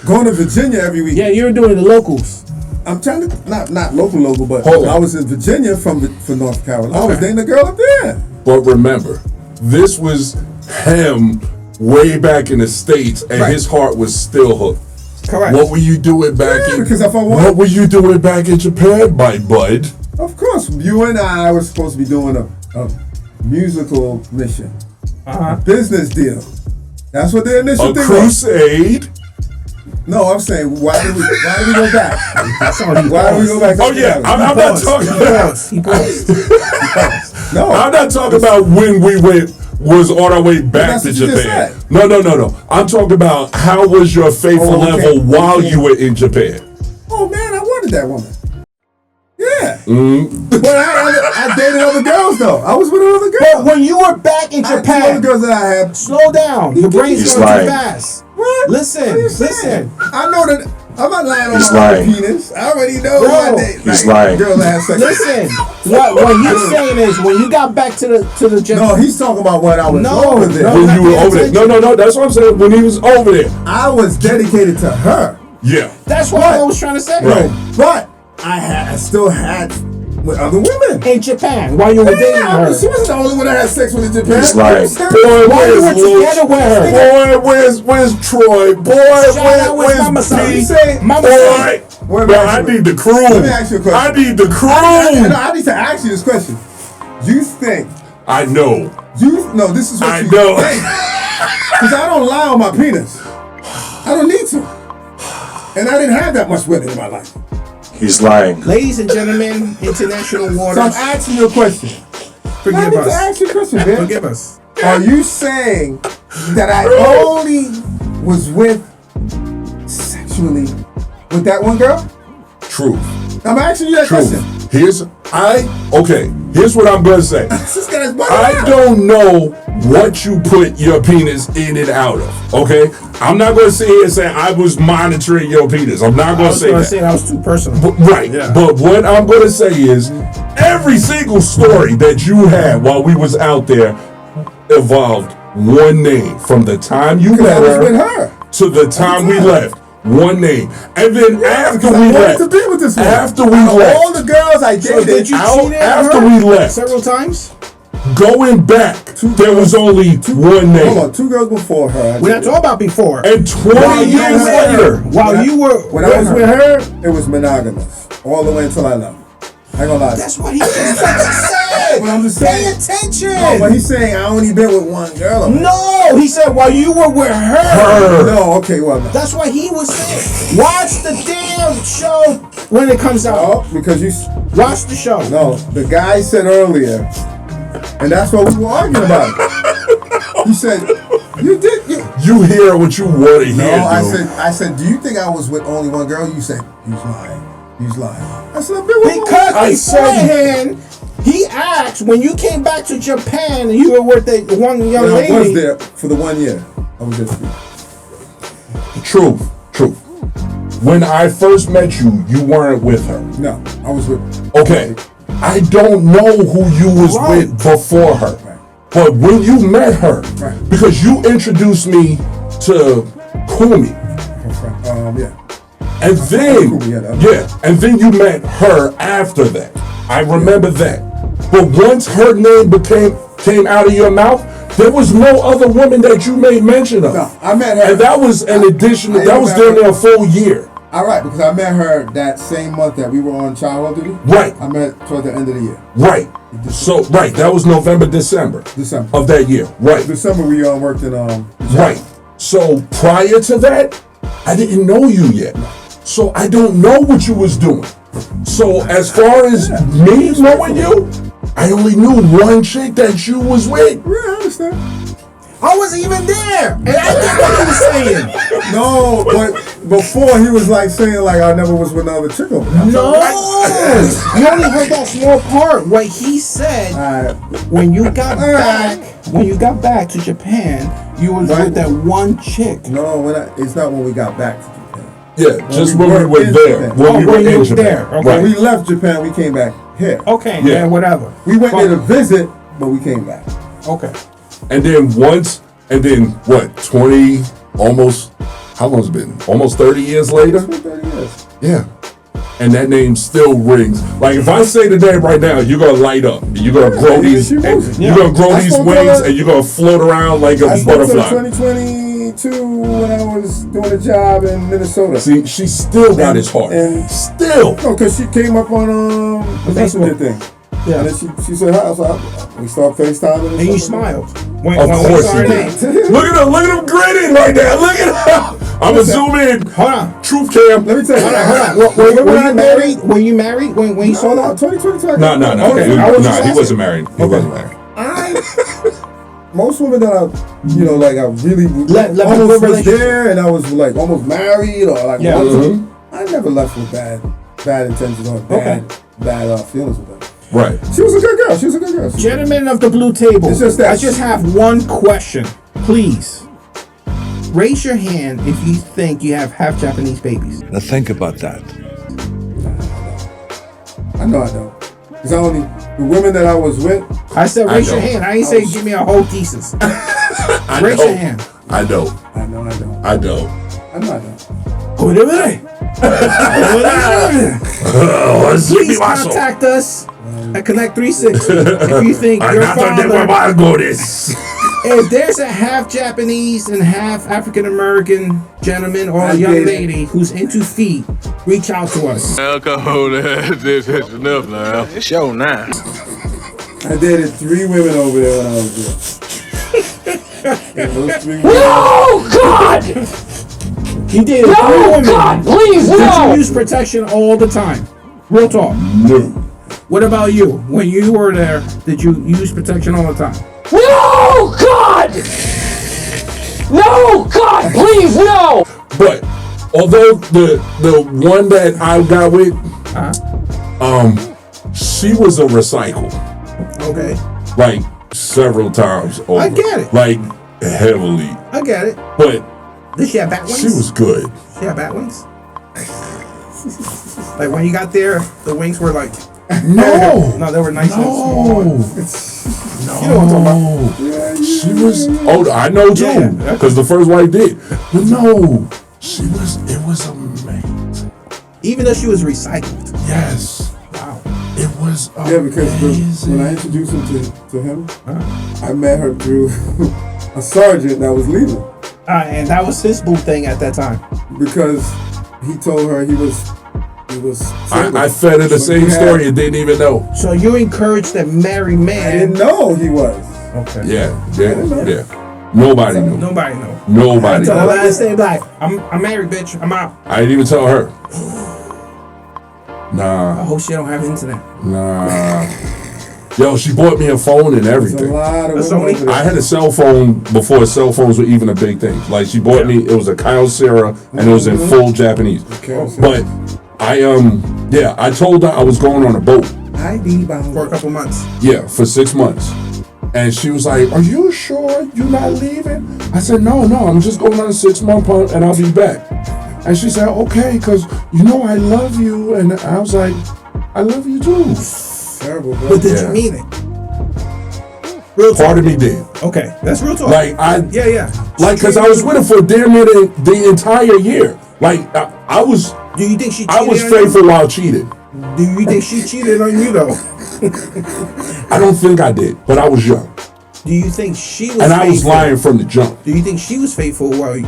[SPEAKER 5] going to Virginia every week.
[SPEAKER 2] Yeah, you're doing the locals.
[SPEAKER 5] I'm trying to not local, but
[SPEAKER 1] Hold on.
[SPEAKER 5] I was in Virginia from North Carolina. I was
[SPEAKER 1] Okay.
[SPEAKER 5] dating a girl up there.
[SPEAKER 1] But remember, this was him way back in the States, and
[SPEAKER 5] Right.
[SPEAKER 1] his heart was still hooked.
[SPEAKER 2] Correct.
[SPEAKER 1] What were you doing back
[SPEAKER 5] Yeah,
[SPEAKER 1] in?
[SPEAKER 5] because if I want-
[SPEAKER 1] What were you doing back in Japan, my bud?
[SPEAKER 5] Of course, you and I were supposed to be doing a musical mission, business deal. That's what the initial
[SPEAKER 1] A
[SPEAKER 5] thing was.
[SPEAKER 1] crusade.
[SPEAKER 5] No, I'm saying why did we go back?
[SPEAKER 2] That's all he
[SPEAKER 5] Why did we go back? to
[SPEAKER 1] Oh yeah,
[SPEAKER 5] Japan?
[SPEAKER 1] I'm not talking about.
[SPEAKER 2] He paused.
[SPEAKER 5] No,
[SPEAKER 1] I'm not talking about when we was on our way back
[SPEAKER 5] that's
[SPEAKER 1] to
[SPEAKER 5] what you just
[SPEAKER 1] Japan.
[SPEAKER 5] said.
[SPEAKER 1] No. I'm talking about how was your faithful
[SPEAKER 5] Oh, okay.
[SPEAKER 1] level while
[SPEAKER 5] Okay.
[SPEAKER 1] you were in Japan.
[SPEAKER 5] Oh man, I wanted that woman. Yeah,
[SPEAKER 1] Mm.
[SPEAKER 5] but I dated other girls though. I was with other girls.
[SPEAKER 2] But when you were back in
[SPEAKER 5] I had two other
[SPEAKER 2] Japan,
[SPEAKER 5] girls that I had.
[SPEAKER 2] slow down. Your brain's
[SPEAKER 6] He's
[SPEAKER 2] going too
[SPEAKER 6] lying.
[SPEAKER 2] fast.
[SPEAKER 5] What?
[SPEAKER 2] Listen,
[SPEAKER 5] What are you saying?
[SPEAKER 2] listen.
[SPEAKER 5] I know that. I'm not lying on
[SPEAKER 6] He's
[SPEAKER 5] my
[SPEAKER 6] lying.
[SPEAKER 5] penis. I already know
[SPEAKER 2] Bro.
[SPEAKER 5] my date.
[SPEAKER 6] He's lying.
[SPEAKER 5] Girls that have sex.
[SPEAKER 2] Listen, what he's saying is when you got back to the
[SPEAKER 5] No, he's talking about when I was
[SPEAKER 2] No,
[SPEAKER 5] over there.
[SPEAKER 2] no.
[SPEAKER 1] When
[SPEAKER 2] not
[SPEAKER 1] you were
[SPEAKER 2] paying
[SPEAKER 1] over there.
[SPEAKER 2] attention.
[SPEAKER 1] No, that's what I'm saying. When he was over there.
[SPEAKER 5] I was dedicated to her.
[SPEAKER 1] Yeah.
[SPEAKER 2] That's what I was trying to say.
[SPEAKER 1] Right.
[SPEAKER 5] But I still had with other women.
[SPEAKER 2] In Japan, while you were dating
[SPEAKER 5] Yeah,
[SPEAKER 2] her.
[SPEAKER 5] she wasn't the only one I had sex with in Japan.
[SPEAKER 6] He's lying.
[SPEAKER 1] Boy,
[SPEAKER 2] While you were
[SPEAKER 1] where's Luke?
[SPEAKER 2] together with her.
[SPEAKER 1] Boy, where's Troy? Boy,
[SPEAKER 2] out with Mama
[SPEAKER 1] where's
[SPEAKER 2] Son.
[SPEAKER 1] P?
[SPEAKER 5] Say,
[SPEAKER 2] Mama
[SPEAKER 1] Boy,
[SPEAKER 2] Son.
[SPEAKER 5] Wait,
[SPEAKER 1] bro, I need the crew.
[SPEAKER 5] Let me ask you a question.
[SPEAKER 1] I need the crew.
[SPEAKER 5] I need to ask you this question. You think
[SPEAKER 1] I know.
[SPEAKER 5] no? This is what
[SPEAKER 1] I
[SPEAKER 5] you
[SPEAKER 1] know.
[SPEAKER 5] think. Because I don't lie on my penis. I don't need to. And I didn't have that much women in my life.
[SPEAKER 6] He's lying.
[SPEAKER 2] Ladies and gentlemen, international
[SPEAKER 5] So I'm
[SPEAKER 2] waters,
[SPEAKER 5] asking you a question.
[SPEAKER 2] forgive
[SPEAKER 5] I need to
[SPEAKER 2] us.
[SPEAKER 5] ask you a question, man.
[SPEAKER 2] Forgive us.
[SPEAKER 5] Are you saying that I only was with sexually with that one girl?
[SPEAKER 1] Truth.
[SPEAKER 5] I'm asking you that question.
[SPEAKER 1] Truth. Here's what I'm gonna say.
[SPEAKER 5] This guy's bugging
[SPEAKER 1] I
[SPEAKER 5] out.
[SPEAKER 1] don't know what you put your penis in and out of. Okay? I'm not gonna sit here and say I was monitoring your penis. I'm not
[SPEAKER 2] I
[SPEAKER 1] gonna
[SPEAKER 2] was
[SPEAKER 1] say
[SPEAKER 2] going
[SPEAKER 1] that.
[SPEAKER 2] to say that was too personal.
[SPEAKER 1] But, right.
[SPEAKER 2] Yeah.
[SPEAKER 1] But what I'm going to say is every single story that you had while we was out there involved one name from the time you
[SPEAKER 5] I
[SPEAKER 1] met
[SPEAKER 5] was with
[SPEAKER 1] her
[SPEAKER 5] her.
[SPEAKER 1] to the time we left. One name. And then after
[SPEAKER 5] Because I
[SPEAKER 1] we
[SPEAKER 5] wanted
[SPEAKER 1] left.
[SPEAKER 5] to be with this woman.
[SPEAKER 1] After we
[SPEAKER 5] Out of
[SPEAKER 1] left.
[SPEAKER 5] all the girls I
[SPEAKER 2] So
[SPEAKER 5] dated,
[SPEAKER 2] did you
[SPEAKER 1] out
[SPEAKER 2] cheat on
[SPEAKER 1] after
[SPEAKER 2] her
[SPEAKER 1] we left.
[SPEAKER 2] several times?
[SPEAKER 1] Going back, there was only one
[SPEAKER 5] hold
[SPEAKER 1] name.
[SPEAKER 5] on, 2 girls before her.
[SPEAKER 2] We're not talking about before.
[SPEAKER 1] And 20 years later.
[SPEAKER 2] While you were
[SPEAKER 5] When I was with her, it was monogamous all the way until I left. I ain't gonna lie.
[SPEAKER 2] That's what he just said.
[SPEAKER 5] But I'm just
[SPEAKER 2] Pay
[SPEAKER 5] saying.
[SPEAKER 2] attention.
[SPEAKER 5] No, but he's saying I only been with one girl.
[SPEAKER 2] No, he said while you were with her.
[SPEAKER 1] Her.
[SPEAKER 5] No, okay, well, no.
[SPEAKER 2] That's what he was saying. Watch the damn show when it comes out.
[SPEAKER 5] Oh, because you.
[SPEAKER 2] Watch the show.
[SPEAKER 5] No, the guy said earlier, and that's what we were arguing about. He said, "You did."
[SPEAKER 1] You hear what you want to hear,
[SPEAKER 5] No,
[SPEAKER 1] dude.
[SPEAKER 5] I said, do you think I was with only one girl? You said, he's lying. He's lying. I said, I've been with
[SPEAKER 2] Because
[SPEAKER 1] I said-
[SPEAKER 2] beforehand, he asked when you came back to Japan and you were with the one young
[SPEAKER 5] I
[SPEAKER 2] lady.
[SPEAKER 5] was there for the 1 year. I was there for
[SPEAKER 1] Truth. When I first met you, you weren't with her.
[SPEAKER 5] No, I was with.
[SPEAKER 1] Okay. I don't know who you was
[SPEAKER 2] Right.
[SPEAKER 1] with before her.
[SPEAKER 5] Right.
[SPEAKER 1] But when you met her,
[SPEAKER 5] Right.
[SPEAKER 1] because you introduced me to Kumi.
[SPEAKER 5] Yeah.
[SPEAKER 1] And then,
[SPEAKER 5] Kumi, yeah.
[SPEAKER 1] and then you met her after that. I remember that. But once her name came out of your mouth, there was no other woman that you made mention of.
[SPEAKER 5] No, I met her.
[SPEAKER 1] And that was an addition.
[SPEAKER 5] I
[SPEAKER 1] That was
[SPEAKER 5] remember-
[SPEAKER 1] damn near a full year.
[SPEAKER 5] All right, because I met her that same month that we were on childhood duty.
[SPEAKER 1] Right.
[SPEAKER 5] I met her toward the end of the year.
[SPEAKER 1] Right. So, right. That was November, December
[SPEAKER 5] December.
[SPEAKER 1] of that year. Right.
[SPEAKER 5] December we worked in
[SPEAKER 1] Right. So prior to that, I didn't know you yet. So I don't know what you was doing. So as far as me knowing you, I only knew one chick that you was with.
[SPEAKER 5] Yeah, I understand.
[SPEAKER 2] I wasn't even there, and I get what he was saying.
[SPEAKER 5] No, but before he was like saying like I never was with another chick over there.
[SPEAKER 2] No, you only heard that small part. What he said when you got back to Japan, you was with that one chick.
[SPEAKER 5] No, it's not when we got back to Japan.
[SPEAKER 1] Yeah, just when we were there. When we were in Japan.
[SPEAKER 2] Okay.
[SPEAKER 5] When we left Japan, we came back here.
[SPEAKER 2] Okay,
[SPEAKER 1] Yeah.
[SPEAKER 2] whatever.
[SPEAKER 5] We went there to visit, but we came back.
[SPEAKER 2] Okay.
[SPEAKER 1] And then what, 20, almost, how long's it been? Almost 30 years later?
[SPEAKER 5] It's been 30 years.
[SPEAKER 1] Yeah. And that name still rings. Like if I say the name right now, you're gonna light up. You're gonna grow these. You're gonna grow these wings, and you're gonna float around like a
[SPEAKER 5] I spoke to her
[SPEAKER 1] butterfly.
[SPEAKER 5] 2022 when I was doing a job in Minnesota.
[SPEAKER 1] See, she still got his heart.
[SPEAKER 5] And
[SPEAKER 1] Still.
[SPEAKER 5] no, because she came up on the messenger thing.
[SPEAKER 2] Yeah.
[SPEAKER 5] And then she said hi. So we started FaceTiming.
[SPEAKER 2] And you smiled. When
[SPEAKER 1] Of
[SPEAKER 2] we
[SPEAKER 1] course
[SPEAKER 2] saw
[SPEAKER 1] he
[SPEAKER 2] her
[SPEAKER 1] did.
[SPEAKER 2] name.
[SPEAKER 1] Look at him grinning right there. Look at him. I'm gonna zoom in.
[SPEAKER 2] Hold on.
[SPEAKER 1] Truth cam.
[SPEAKER 5] Let me tell you.
[SPEAKER 2] Hold on. Were you married? Were you married when you saw that?
[SPEAKER 5] 2022.
[SPEAKER 1] No.
[SPEAKER 2] Okay.
[SPEAKER 1] He
[SPEAKER 2] I was just
[SPEAKER 1] wasn't married. He wasn't married.
[SPEAKER 5] Most women that I, like I really
[SPEAKER 2] Left
[SPEAKER 5] almost
[SPEAKER 2] a good
[SPEAKER 5] was
[SPEAKER 2] relationship.
[SPEAKER 5] there, and I was like almost married or like.
[SPEAKER 2] Yeah.
[SPEAKER 5] I never left with bad intentions or bad feelings with them.
[SPEAKER 1] Right.
[SPEAKER 5] She was a good girl.
[SPEAKER 2] Gentlemen of the blue table,
[SPEAKER 5] It's just that-
[SPEAKER 2] I just have one question. Please raise your hand if you think you have half Japanese babies.
[SPEAKER 7] Now think about that.
[SPEAKER 5] I know I don't. Because the women that I was with.
[SPEAKER 2] I said raise your
[SPEAKER 1] don't.
[SPEAKER 2] hand. I ain't say give me a whole thesis. Raise your hand.
[SPEAKER 1] I don't.
[SPEAKER 5] I know I don't.
[SPEAKER 1] I don't.
[SPEAKER 5] I know I don't.
[SPEAKER 2] Please contact us at Connect 360 if you think your father. If there's a half Japanese and half African American gentleman or a young lady who's into feet, reach out to us.
[SPEAKER 8] Alcohol, that's enough now. Show now.
[SPEAKER 5] I dated 3 women over there when I was there. And those 3 women.
[SPEAKER 2] Oh God! You dated 3 women. God, please, Did you use protection all the time? Real talk.
[SPEAKER 1] No.
[SPEAKER 2] What about you? When you were there, did you use protection all the time?
[SPEAKER 9] No, God! No, God, please, no!
[SPEAKER 1] But although the one that I got with, she was a recycle.
[SPEAKER 2] Okay.
[SPEAKER 1] Like several times over.
[SPEAKER 2] I get it.
[SPEAKER 1] Like heavily.
[SPEAKER 2] I get it.
[SPEAKER 1] But
[SPEAKER 2] Did she have bat wings?
[SPEAKER 1] she was good.
[SPEAKER 2] She had bat wings? Like when you got there, the wings were like...
[SPEAKER 1] No.
[SPEAKER 2] No, they were nice and small.
[SPEAKER 1] No.
[SPEAKER 2] You know what I'm talking about.
[SPEAKER 1] She was. Oh, I know too.
[SPEAKER 2] Yeah.
[SPEAKER 1] Because the first wife did. But no. It was amazing.
[SPEAKER 2] Even though she was recycled.
[SPEAKER 1] Yes.
[SPEAKER 2] Wow.
[SPEAKER 1] It was amazing.
[SPEAKER 5] Yeah, because when I introduced him to him, I met her through a sergeant that was leaving.
[SPEAKER 2] And that was his boo thing at that time.
[SPEAKER 5] Because he told her he was single.
[SPEAKER 1] I fed her the same story and didn't even know.
[SPEAKER 2] So you encouraged a married man.
[SPEAKER 5] I didn't know he was.
[SPEAKER 2] Okay.
[SPEAKER 1] Yeah. Nobody knew.
[SPEAKER 2] Nobody knew.
[SPEAKER 1] Nobody
[SPEAKER 2] Until the
[SPEAKER 1] knew.
[SPEAKER 2] last day, like, I'm married, bitch. I'm out.
[SPEAKER 1] I didn't even tell her.
[SPEAKER 2] I
[SPEAKER 1] Nah.
[SPEAKER 2] hope she don't have internet.
[SPEAKER 1] Yo, she bought me a phone and
[SPEAKER 5] There's a
[SPEAKER 1] everything.
[SPEAKER 5] lot of
[SPEAKER 2] That's
[SPEAKER 5] women
[SPEAKER 2] only-
[SPEAKER 5] over there.
[SPEAKER 1] I had a cell phone before cell phones were even a big thing. Like she bought me, it was a Kyocera and it was in full Japanese. But I told her I was going on a boat.
[SPEAKER 5] ID bound.
[SPEAKER 2] For a couple months.
[SPEAKER 1] Yeah, for 6 months. And she was like, "Are you sure you're not leaving?" I said, No, I'm just going on a 6-month punt and I'll be back. And she said, "Okay, because I love you." And I was like, "I love you too."
[SPEAKER 5] Terrible, bro.
[SPEAKER 2] But did you mean it? Real talk.
[SPEAKER 1] Part of me did.
[SPEAKER 2] Okay, that's real talk.
[SPEAKER 1] Like
[SPEAKER 2] Yeah.
[SPEAKER 1] because I was with her for damn near the entire year. Like I was
[SPEAKER 2] Do you think she cheated
[SPEAKER 1] I was
[SPEAKER 2] on
[SPEAKER 1] faithful while cheating.
[SPEAKER 2] you? Do you think she cheated on you though?
[SPEAKER 1] I don't think I did, but I was young.
[SPEAKER 2] Do you think she was
[SPEAKER 1] And
[SPEAKER 2] faithful?
[SPEAKER 1] I was lying from the jump.
[SPEAKER 2] Do you think she was faithful while you...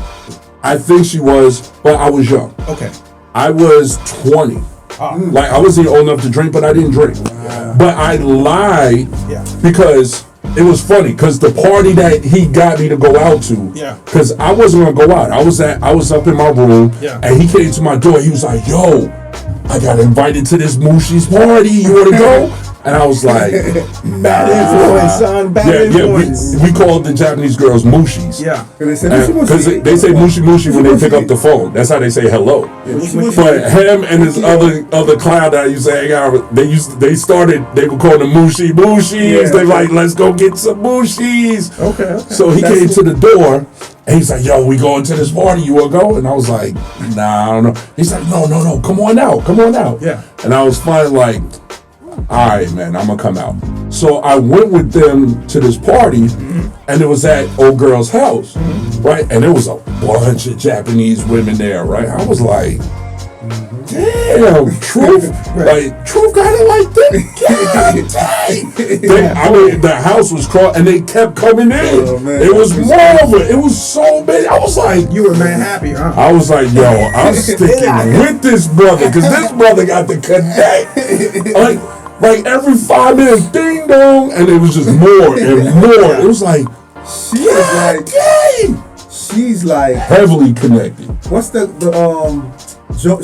[SPEAKER 1] I think she was, but I was young.
[SPEAKER 2] Okay.
[SPEAKER 1] I was 20. Like, I wasn't old enough to drink, but I didn't drink. But I lied because it was funny, because the party that he got me to go out to, because I wasn't going to go out. I was up in my room, and he came to my door. He was like, "Yo, I got invited to this Mushi's party. You want to go? And I was like,
[SPEAKER 2] Bad influence, son. Bad influence.
[SPEAKER 1] We called the Japanese girls Mushis.
[SPEAKER 2] Yeah.
[SPEAKER 5] Because
[SPEAKER 1] They say mushi mushi when they pick up the phone. That's how they say hello. But him and his other clown that I used to hang out with, they were calling them mushi mushis.
[SPEAKER 5] Yeah.
[SPEAKER 1] They like, let's go get some mushis.
[SPEAKER 2] Okay.
[SPEAKER 1] So he came to the door and he's like, yo, we going to this party, you wanna go? And I was like, nah, I don't know. He's like, no, come on out.
[SPEAKER 2] Yeah.
[SPEAKER 1] And I was finally like, all right, man, I'm gonna come out. So I went with them to this party, and it was at old girl's house, right? And there was a bunch of Japanese women there, right? I was like, damn, Truth, like Truth got it like that. God dang. I mean, the house was crawling, and they kept coming in.
[SPEAKER 5] Oh, man,
[SPEAKER 1] it was marvelous. It was so big. I was like,
[SPEAKER 2] You were man happy, huh?
[SPEAKER 1] I was like, yo, I'm sticking with this brother because this brother got the connect. Like every 5 minutes, ding dong, and it was just more and more. It was like,
[SPEAKER 5] she's like
[SPEAKER 1] heavily connected.
[SPEAKER 5] What's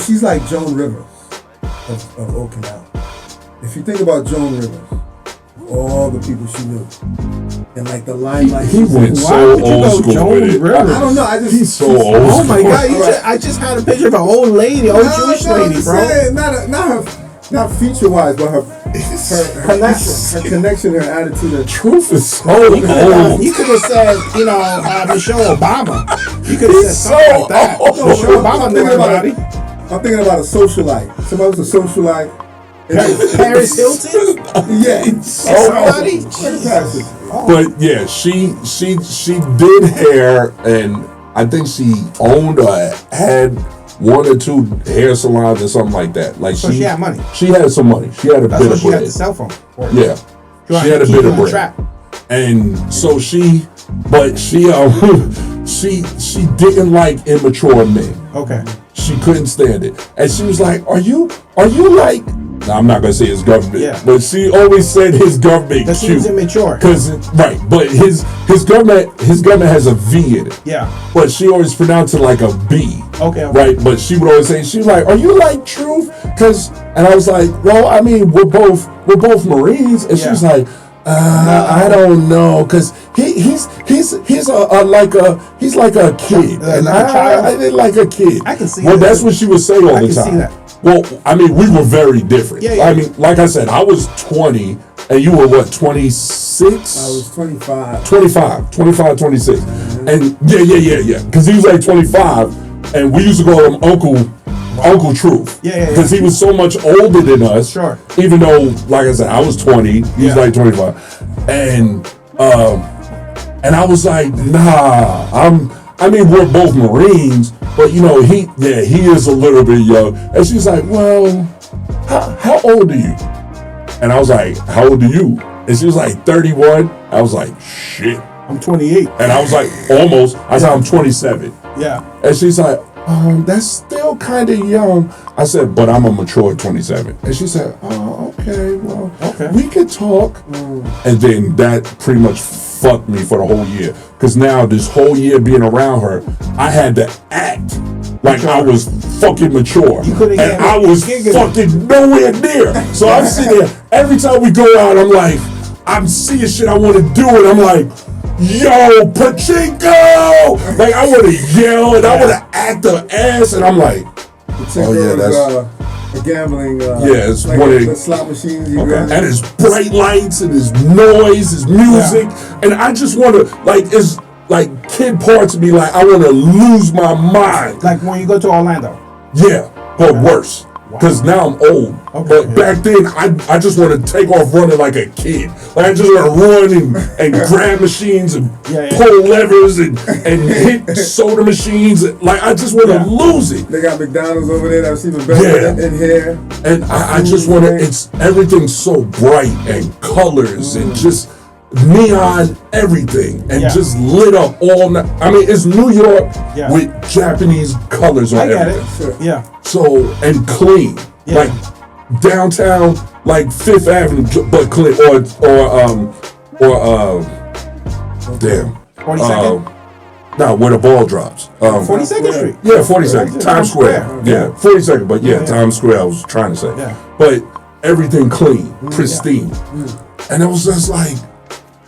[SPEAKER 5] she's like Joan Rivers of Okinawa. If you think about Joan Rivers, all the people she knew, and like the limelight.
[SPEAKER 1] He went so old school with it.
[SPEAKER 5] I don't know.
[SPEAKER 1] He's so old school.
[SPEAKER 2] Oh my God! I just had a picture of an old lady, Jewish lady, bro.
[SPEAKER 5] Saying, not feature wise, but her connection, her attitude.
[SPEAKER 1] Truth is so old.
[SPEAKER 2] You could have said, Michelle Obama. You could have said something like that. Michelle Obama knew everybody.
[SPEAKER 5] I'm thinking about a socialite. Somebody was a socialite.
[SPEAKER 2] Paris Hilton?
[SPEAKER 5] Yeah.
[SPEAKER 2] Somebody?
[SPEAKER 1] But yeah, she did hair, and I think she owned or had 1 or 2 hair salons or something like that. Like
[SPEAKER 2] so she had money.
[SPEAKER 1] She had some money. She had a bit of bread.
[SPEAKER 2] She had the cell phone.
[SPEAKER 1] Yeah. She had a bit of bread. And so she didn't like immature men.
[SPEAKER 2] Okay.
[SPEAKER 1] She couldn't stand it. And she was like, are you like, now, I'm not gonna say his government, but she always said his government
[SPEAKER 2] cute. He was immature.
[SPEAKER 1] Right, but his government has a V in it.
[SPEAKER 2] Yeah.
[SPEAKER 1] But she always pronounced it like a B.
[SPEAKER 2] Okay.
[SPEAKER 1] Right, but she would always say, she was like, are you like Truth? And I was like, well, I mean, we're both Marines. And she was like, I don't know, because he's like a kid, and I didn't like a kid.
[SPEAKER 2] I can see.
[SPEAKER 1] Well,
[SPEAKER 2] that.
[SPEAKER 1] that's what she would say all the time.
[SPEAKER 2] See that.
[SPEAKER 1] Well, I mean, we were very different.
[SPEAKER 2] Yeah.
[SPEAKER 1] I mean, like I said, I was 20, and you were what, 26?
[SPEAKER 5] I was 25.
[SPEAKER 1] 25, 26. Mm-hmm. And yeah. Because he was like 25, and we used to call him Uncle Truth.
[SPEAKER 2] Yeah.
[SPEAKER 1] Because he was so much older than us.
[SPEAKER 2] Sure.
[SPEAKER 1] Even though, like I said, I was 20, he was like 25. And I was like, nah, I mean, we're both Marines, but he is a little bit young. And she's like, well, how old are you? And I was like, how old are you? And she was like, 31. I was like, shit.
[SPEAKER 2] I'm 28.
[SPEAKER 1] And I was like, almost. I said, I'm 27.
[SPEAKER 2] Yeah.
[SPEAKER 1] And she's like, that's still kind of young. I said, but I'm a mature 27. And she said, oh, okay, well, we could talk. And then that pretty much fucked me for the whole year. Because now this whole year being around her, I had to act like I was fucking mature. And I was fucking nowhere near. So I'm sitting there, every time we go out, I'm like, I'm seeing shit I want to do, and I'm like, yo, Pachinko! Like, I want to yell, and I want to act the ass, and I'm like,
[SPEAKER 5] that's a gambling.
[SPEAKER 1] It's
[SPEAKER 5] like
[SPEAKER 1] one of
[SPEAKER 5] the slot machines.
[SPEAKER 1] And it's bright lights, and it's noise, it's music, and I just want to, like, it's like kid parts of me, like, I want to lose my mind.
[SPEAKER 2] Like when you go to Orlando?
[SPEAKER 1] Yeah, but worse. Because now I'm old. But back then, I just want to take off running like a kid. Like, I just want to run and grab machines and pull levers and hit soda machines. Like, I just want to lose it.
[SPEAKER 5] They got McDonald's over there that's even better in here.
[SPEAKER 1] And I just want to, everything's so bright and colors and just neon everything and just lit up all night. I mean, it's New York with Japanese colors on everything.
[SPEAKER 2] Yeah.
[SPEAKER 1] So, and clean. Like downtown, like Fifth Avenue, but clean. Or
[SPEAKER 2] 42nd?
[SPEAKER 1] No, where the ball drops.
[SPEAKER 2] 42nd Street.
[SPEAKER 1] Yeah, 42nd. Times Square. Yeah, 42nd. But yeah,
[SPEAKER 2] Yeah.
[SPEAKER 1] Times Square, I was trying to say.
[SPEAKER 2] Yeah.
[SPEAKER 1] But everything clean, pristine. And it was just like,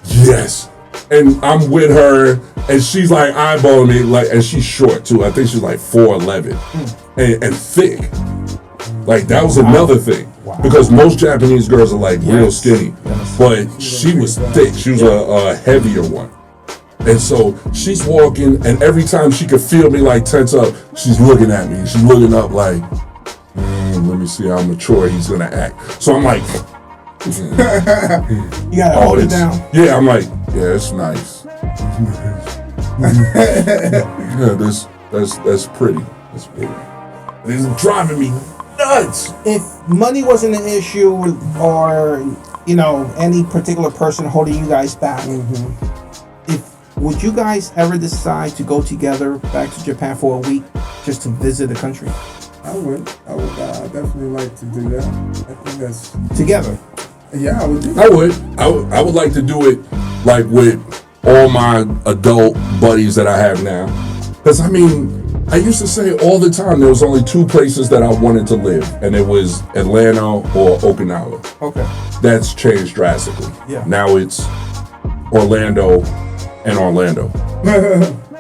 [SPEAKER 1] yes. And I'm with her, and she's like eyeballing me, like, and she's short too. I think she's like 4'11", and thick. Like that was another thing, because most Japanese girls are like real skinny, but she was thick. She was a heavier one, and so she's walking, and every time she could feel me like tense up, she's looking at me. She's looking up like, let me see how mature he's gonna act. So I'm like.
[SPEAKER 2] You gotta hold it down.
[SPEAKER 1] Yeah, I'm like, yeah, it's nice. Yeah, that's pretty. That's pretty. It's driving me nuts.
[SPEAKER 2] If money wasn't an issue, or any particular person holding you guys back, would you guys ever decide to go together back to Japan for a week just to visit the country?
[SPEAKER 5] I would definitely like to do that. I think that's
[SPEAKER 2] Together.
[SPEAKER 5] Yeah, I would do
[SPEAKER 1] I would like to do it like with all my adult buddies that I have now. Because I used to say all the time there was only two places that I wanted to live, and it was Atlanta or Okinawa.
[SPEAKER 2] Okay.
[SPEAKER 1] That's changed drastically.
[SPEAKER 2] Yeah.
[SPEAKER 1] Now it's Orlando and Orlando.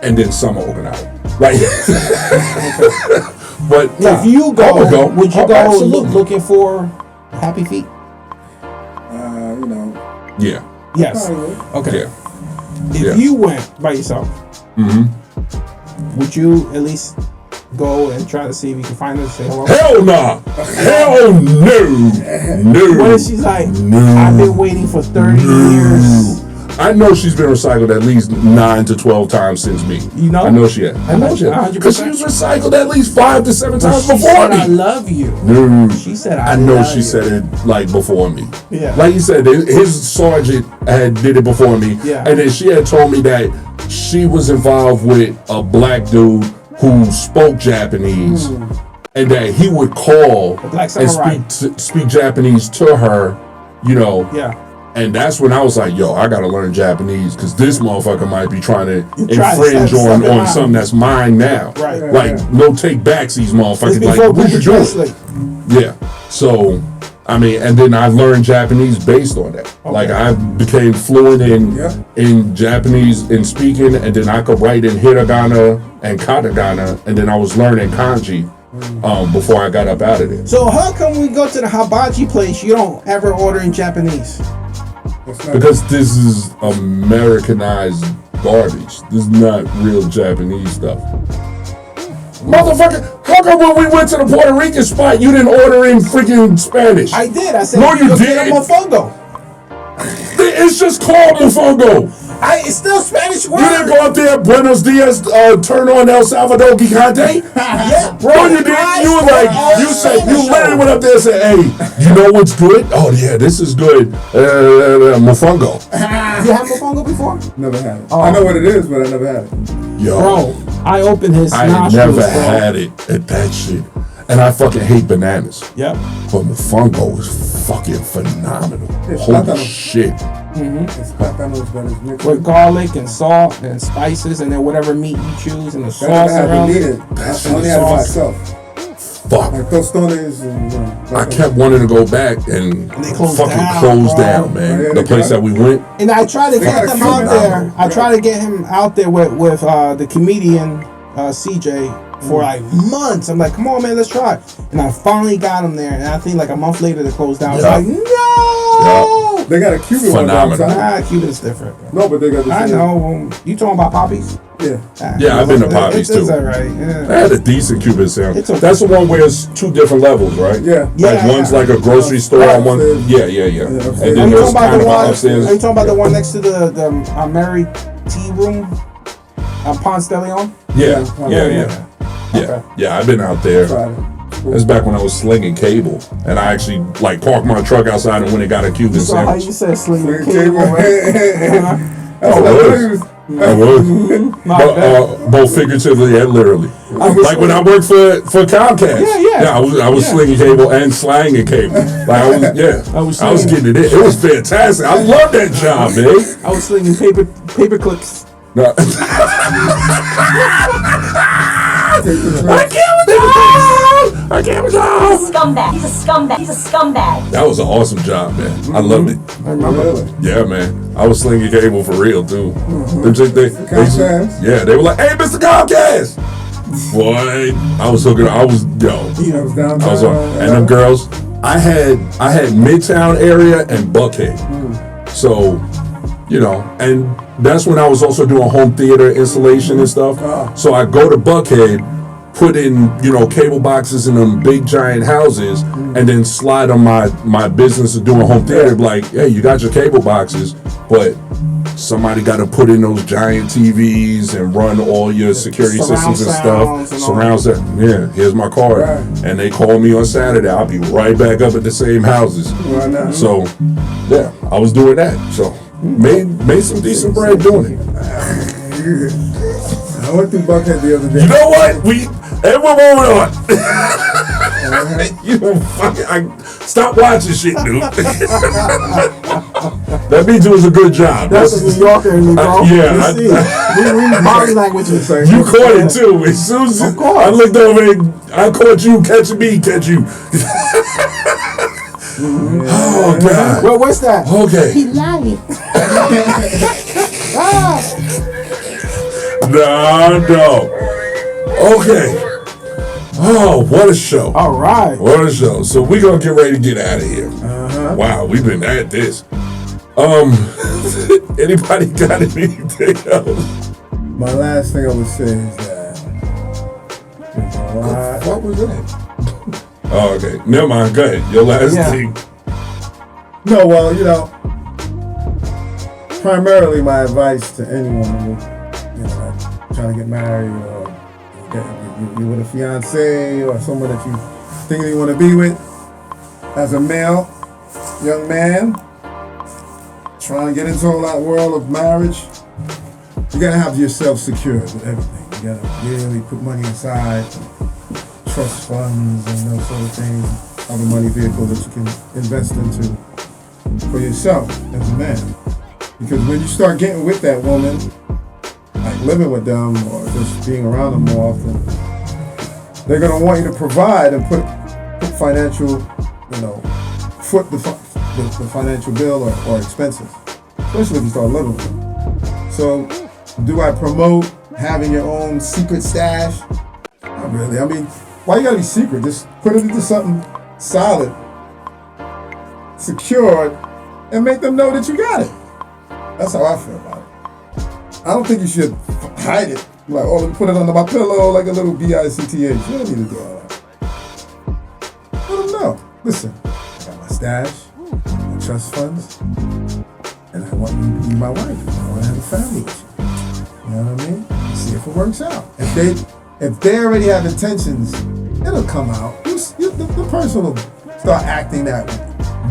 [SPEAKER 1] And then summer Okinawa. Like but
[SPEAKER 2] If you
[SPEAKER 1] I would go.
[SPEAKER 2] would you
[SPEAKER 1] Oh,
[SPEAKER 2] go
[SPEAKER 1] absolutely.
[SPEAKER 2] looking for Happy Feet?
[SPEAKER 1] Yeah.
[SPEAKER 2] Yes.
[SPEAKER 5] Probably.
[SPEAKER 2] Okay.
[SPEAKER 1] Yeah.
[SPEAKER 2] If
[SPEAKER 1] Yeah.
[SPEAKER 2] you went by yourself, would you at least go and try to see if you can find her and say hello?
[SPEAKER 1] Hell nah. Hell no. No.
[SPEAKER 2] What if she's like,
[SPEAKER 1] No.
[SPEAKER 2] I've been waiting for 30 years.
[SPEAKER 1] I know she's been recycled at least 9 to 12 times since me.
[SPEAKER 2] You know?
[SPEAKER 1] I know she has. I know she has.
[SPEAKER 2] 100%.
[SPEAKER 1] Because she was recycled at least 5 to 7 times
[SPEAKER 2] She
[SPEAKER 1] before
[SPEAKER 2] said,
[SPEAKER 1] me.
[SPEAKER 2] I love you.
[SPEAKER 1] No.
[SPEAKER 2] She said,
[SPEAKER 1] I know she said it like before me.
[SPEAKER 2] Yeah.
[SPEAKER 1] Like you said, his sergeant did it before me.
[SPEAKER 2] Yeah.
[SPEAKER 1] And then she had told me that she was involved with a black dude who spoke Japanese, and that he would call
[SPEAKER 2] Black
[SPEAKER 1] and
[SPEAKER 2] Samurai.
[SPEAKER 1] speak Japanese to her,
[SPEAKER 2] Yeah.
[SPEAKER 1] And that's when I was like, yo, I gotta learn Japanese, because this motherfucker might be trying to
[SPEAKER 2] try to
[SPEAKER 1] infringe
[SPEAKER 2] step
[SPEAKER 1] on
[SPEAKER 2] out.
[SPEAKER 1] something that's mine now.
[SPEAKER 2] Right.
[SPEAKER 1] Like, no take backs, these motherfuckers.
[SPEAKER 2] It's
[SPEAKER 1] Like,
[SPEAKER 2] before
[SPEAKER 1] what you
[SPEAKER 2] Google
[SPEAKER 1] doing?
[SPEAKER 2] Translate.
[SPEAKER 1] Yeah. So, and then I learned Japanese based on that.
[SPEAKER 2] Okay.
[SPEAKER 1] Like, I became fluent in Japanese in speaking, and then I could write in hiragana and katakana, and then I was learning kanji before I got up out of there.
[SPEAKER 2] So how come we go to the hibachi place, you don't ever order in Japanese?
[SPEAKER 1] Because this is Americanized garbage. This is not real Japanese stuff. Motherfucker, how come when we went to the Puerto Rican spot, you didn't order in freaking Spanish?
[SPEAKER 2] I did. I said,
[SPEAKER 1] No, you
[SPEAKER 2] go get
[SPEAKER 1] didn't.
[SPEAKER 2] a mofongo.
[SPEAKER 1] It's just called mofongo.
[SPEAKER 2] It's still Spanish word.
[SPEAKER 1] You didn't go up there, Buenos Dias, turn on El Salvador Gigante?
[SPEAKER 2] Yeah, bro.
[SPEAKER 1] No, you didn't. You were like, you literally went up there and said, hey, you know what's good? Oh, yeah, this is good. Mofongo.
[SPEAKER 2] You had mofongo before?
[SPEAKER 5] Never had it.
[SPEAKER 2] Oh.
[SPEAKER 5] I know what it is, but I never had it.
[SPEAKER 1] Yo,
[SPEAKER 2] Bro, I opened his
[SPEAKER 1] I
[SPEAKER 2] nostrils,
[SPEAKER 1] never
[SPEAKER 2] bro.
[SPEAKER 1] had it at that shit. And I fucking hate bananas.
[SPEAKER 2] Yep.
[SPEAKER 1] But mofongo is fucking phenomenal.
[SPEAKER 5] It's
[SPEAKER 1] Holy
[SPEAKER 5] plátano.
[SPEAKER 1] shit.
[SPEAKER 5] It's platanos, but it's mixed
[SPEAKER 2] With garlic and salt and spices and then whatever meat you choose and the
[SPEAKER 5] That
[SPEAKER 2] sauce
[SPEAKER 5] I haven't
[SPEAKER 2] around
[SPEAKER 5] eaten
[SPEAKER 2] it.
[SPEAKER 5] it. I only had it by itself.
[SPEAKER 1] Fuck.
[SPEAKER 5] Like tostones and
[SPEAKER 1] I kept wanting to go back, and
[SPEAKER 2] they closed
[SPEAKER 1] fucking
[SPEAKER 2] down,
[SPEAKER 1] closed
[SPEAKER 2] bro.
[SPEAKER 1] down, man.
[SPEAKER 5] Oh, yeah,
[SPEAKER 1] The
[SPEAKER 5] they
[SPEAKER 1] place
[SPEAKER 5] got-
[SPEAKER 1] that we went.
[SPEAKER 2] And I tried to
[SPEAKER 5] They
[SPEAKER 2] get
[SPEAKER 5] got a
[SPEAKER 2] them
[SPEAKER 5] few
[SPEAKER 2] out
[SPEAKER 5] now.
[SPEAKER 2] there. I tried to get him out there with the comedian CJ for like months. I'm like, come on, man, let's try. And I finally got him there. And I think like a month later they closed down. I was
[SPEAKER 1] Yeah.
[SPEAKER 2] like, no.
[SPEAKER 5] They got a Cuban one
[SPEAKER 1] Phenomenal.
[SPEAKER 5] outside.
[SPEAKER 2] Cuban's different. Bro.
[SPEAKER 5] No, but they got the
[SPEAKER 2] I
[SPEAKER 5] same.
[SPEAKER 2] know. You talking about Poppies?
[SPEAKER 5] Yeah.
[SPEAKER 1] Yeah, I've been to Poppies,
[SPEAKER 2] It's
[SPEAKER 1] too.
[SPEAKER 2] alright.
[SPEAKER 1] I
[SPEAKER 2] Yeah.
[SPEAKER 1] had a decent Cuban sandwich.
[SPEAKER 2] It's okay.
[SPEAKER 1] That's the one where it's 2 different levels, right?
[SPEAKER 5] Yeah.
[SPEAKER 1] Like one's like a grocery store on one. Yeah. And
[SPEAKER 5] upstairs.
[SPEAKER 1] then
[SPEAKER 2] Are you
[SPEAKER 1] there's
[SPEAKER 2] talking about
[SPEAKER 1] kind
[SPEAKER 2] the
[SPEAKER 1] of
[SPEAKER 2] one? Are
[SPEAKER 1] upstairs.
[SPEAKER 2] you talking about the one next to the Mary Tea Room, Ponce de Leon?
[SPEAKER 1] Yeah.
[SPEAKER 2] Okay.
[SPEAKER 1] Yeah, I've been out there.
[SPEAKER 5] Tried it.
[SPEAKER 1] That's back when I was slinging cable, and I actually like parked my truck outside and went and got a Cuban
[SPEAKER 2] So how
[SPEAKER 1] sandwich.
[SPEAKER 2] you said slinging
[SPEAKER 5] Cable.
[SPEAKER 2] cable, right?
[SPEAKER 5] That's
[SPEAKER 1] Oh,
[SPEAKER 5] what I
[SPEAKER 1] it
[SPEAKER 5] thought
[SPEAKER 1] was.
[SPEAKER 5] he was.
[SPEAKER 1] I was. Both figuratively and literally. Like when I worked for Comcast.
[SPEAKER 2] Yeah.
[SPEAKER 1] I was slinging cable and slanging cable. Like I was getting it in. It was fantastic. I love that job, man.
[SPEAKER 2] I was slinging paper clips.
[SPEAKER 1] No. I can't with y'all.
[SPEAKER 7] He's a scumbag. He's a scumbag. He's a scumbag.
[SPEAKER 1] That was an awesome job, man. I loved it.
[SPEAKER 5] I remember.
[SPEAKER 1] Yeah, man. I was slinging cable for real too. They were like, "Hey, Mr. Comcast." Boy, I was hooking. I was
[SPEAKER 5] downtown.
[SPEAKER 1] I was on, and them girls. I had Midtown area and Buckhead. So, and that's when I was also doing home theater installation and stuff. So I go to Buckhead, put in, cable boxes in them big giant houses, and then slide on my business of doing home theater. Like, hey, you got your cable boxes, but somebody got to put in those giant TVs and run all your security systems and stuff. Surround sound. Yeah, here's my card. Right. And they call me on Saturday. I'll be right back up at the same houses. Right. So, yeah, I was doing that. So, made some decent bread doing it.
[SPEAKER 5] I went through Buckhead the other day.
[SPEAKER 1] You know what? We're moving on. Stop watching shit, dude. That means it was a good job.
[SPEAKER 2] That's a New Yorker in me, bro.
[SPEAKER 1] Yeah.
[SPEAKER 2] We body language.
[SPEAKER 1] You caught it too. As soon as I looked over and I caught you catching me, catch you. Oh, God.
[SPEAKER 2] Well, what's that?
[SPEAKER 1] Okay.
[SPEAKER 2] He lying.
[SPEAKER 1] No. Okay. Oh, what a show.
[SPEAKER 2] All right.
[SPEAKER 1] What a show. So we're going to get ready to get out of here. Wow, we've been at this. Anybody got anything else?
[SPEAKER 5] My last thing I would say is that there's a lot.
[SPEAKER 1] What was that? Oh, okay. Never mind. Go ahead. Your last thing.
[SPEAKER 5] No, well, primarily my advice to anyone who, trying to get married or you with a fiance or someone that you think you want to be with, as a male, young man, trying to get into all that world of marriage, you gotta have yourself secured with everything. You gotta really put money aside, trust funds and those sort of things, other money vehicles that you can invest into for yourself as a man. Because when you start getting with that woman, like living with them or just being around them more often, they're gonna want you to provide and put financial, foot the financial bill or expenses, especially if you start living with them. So, do I promote having your own secret stash? Not really. I mean, why you gotta be secret? Just put it into something solid, secured, and make them know that you got it. That's how I feel about it. I don't think you should hide it. Like, put it under my pillow like a little BICTH. You don't need to do all that. Let them know. Listen, I got my stash, my trust funds, and I want you to be my wife. I want to have a family with you. You know what I mean? See if it works out. If they already have intentions, it'll come out. The person will start acting that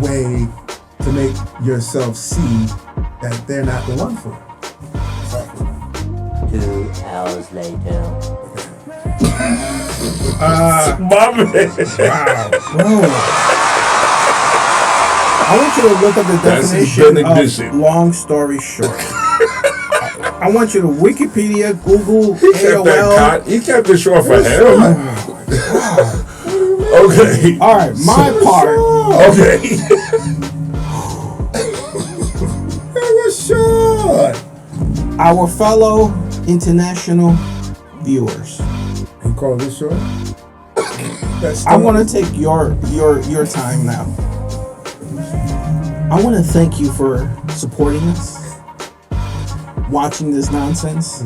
[SPEAKER 5] way to make yourself see that they're not the one for it.
[SPEAKER 10] 2 hours later.
[SPEAKER 1] My man.
[SPEAKER 2] Wow. I want you to look up the definition of long story short. I want you to Wikipedia, Google, AOL.
[SPEAKER 1] He kept it short for him. Okay.
[SPEAKER 2] All right, my part.
[SPEAKER 1] Okay.
[SPEAKER 5] It was short.
[SPEAKER 2] Our fellow international viewers.
[SPEAKER 5] You call this short?
[SPEAKER 2] I want to take your time now. I want to thank you for supporting us, watching this nonsense,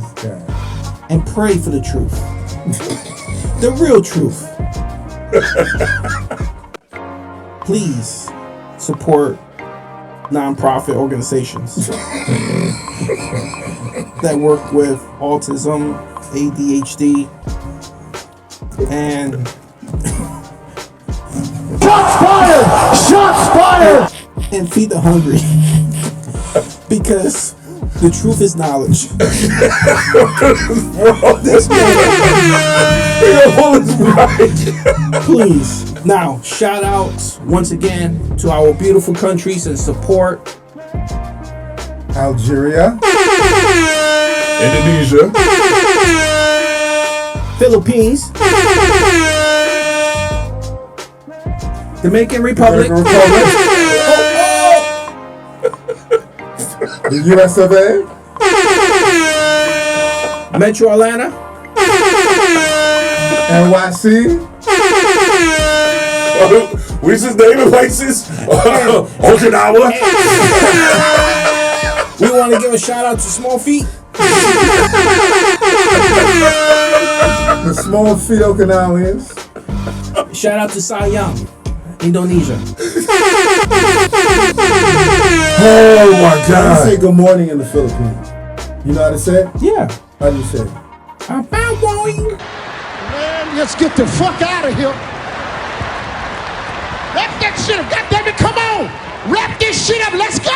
[SPEAKER 2] and pray for the truth. The real truth. Please support nonprofit organizations that work with autism, ADHD, and
[SPEAKER 9] Shots fired! Shots fired!
[SPEAKER 2] and feed the hungry. Because the truth is knowledge. This man. Please. Now, shout outs once again to our beautiful countries and support.
[SPEAKER 5] Algeria.
[SPEAKER 1] Indonesia.
[SPEAKER 2] Philippines. Dominican Republic.
[SPEAKER 5] The US of A.
[SPEAKER 2] Metro Atlanta.
[SPEAKER 5] NYC.
[SPEAKER 1] We just naming places. Okinawa.
[SPEAKER 2] We want to give a shout out to Small Feet.
[SPEAKER 5] The Small Feet Okinawans.
[SPEAKER 2] Shout out to Siam, Indonesia.
[SPEAKER 1] Oh my
[SPEAKER 5] How
[SPEAKER 1] God.
[SPEAKER 5] do you say good morning in the Philippines? You know how to say it?
[SPEAKER 2] Yeah.
[SPEAKER 5] How do you say it?
[SPEAKER 9] Man, let's get the fuck out of here. Wrap that shit up. Goddammit, come on. Wrap this shit up. Let's go.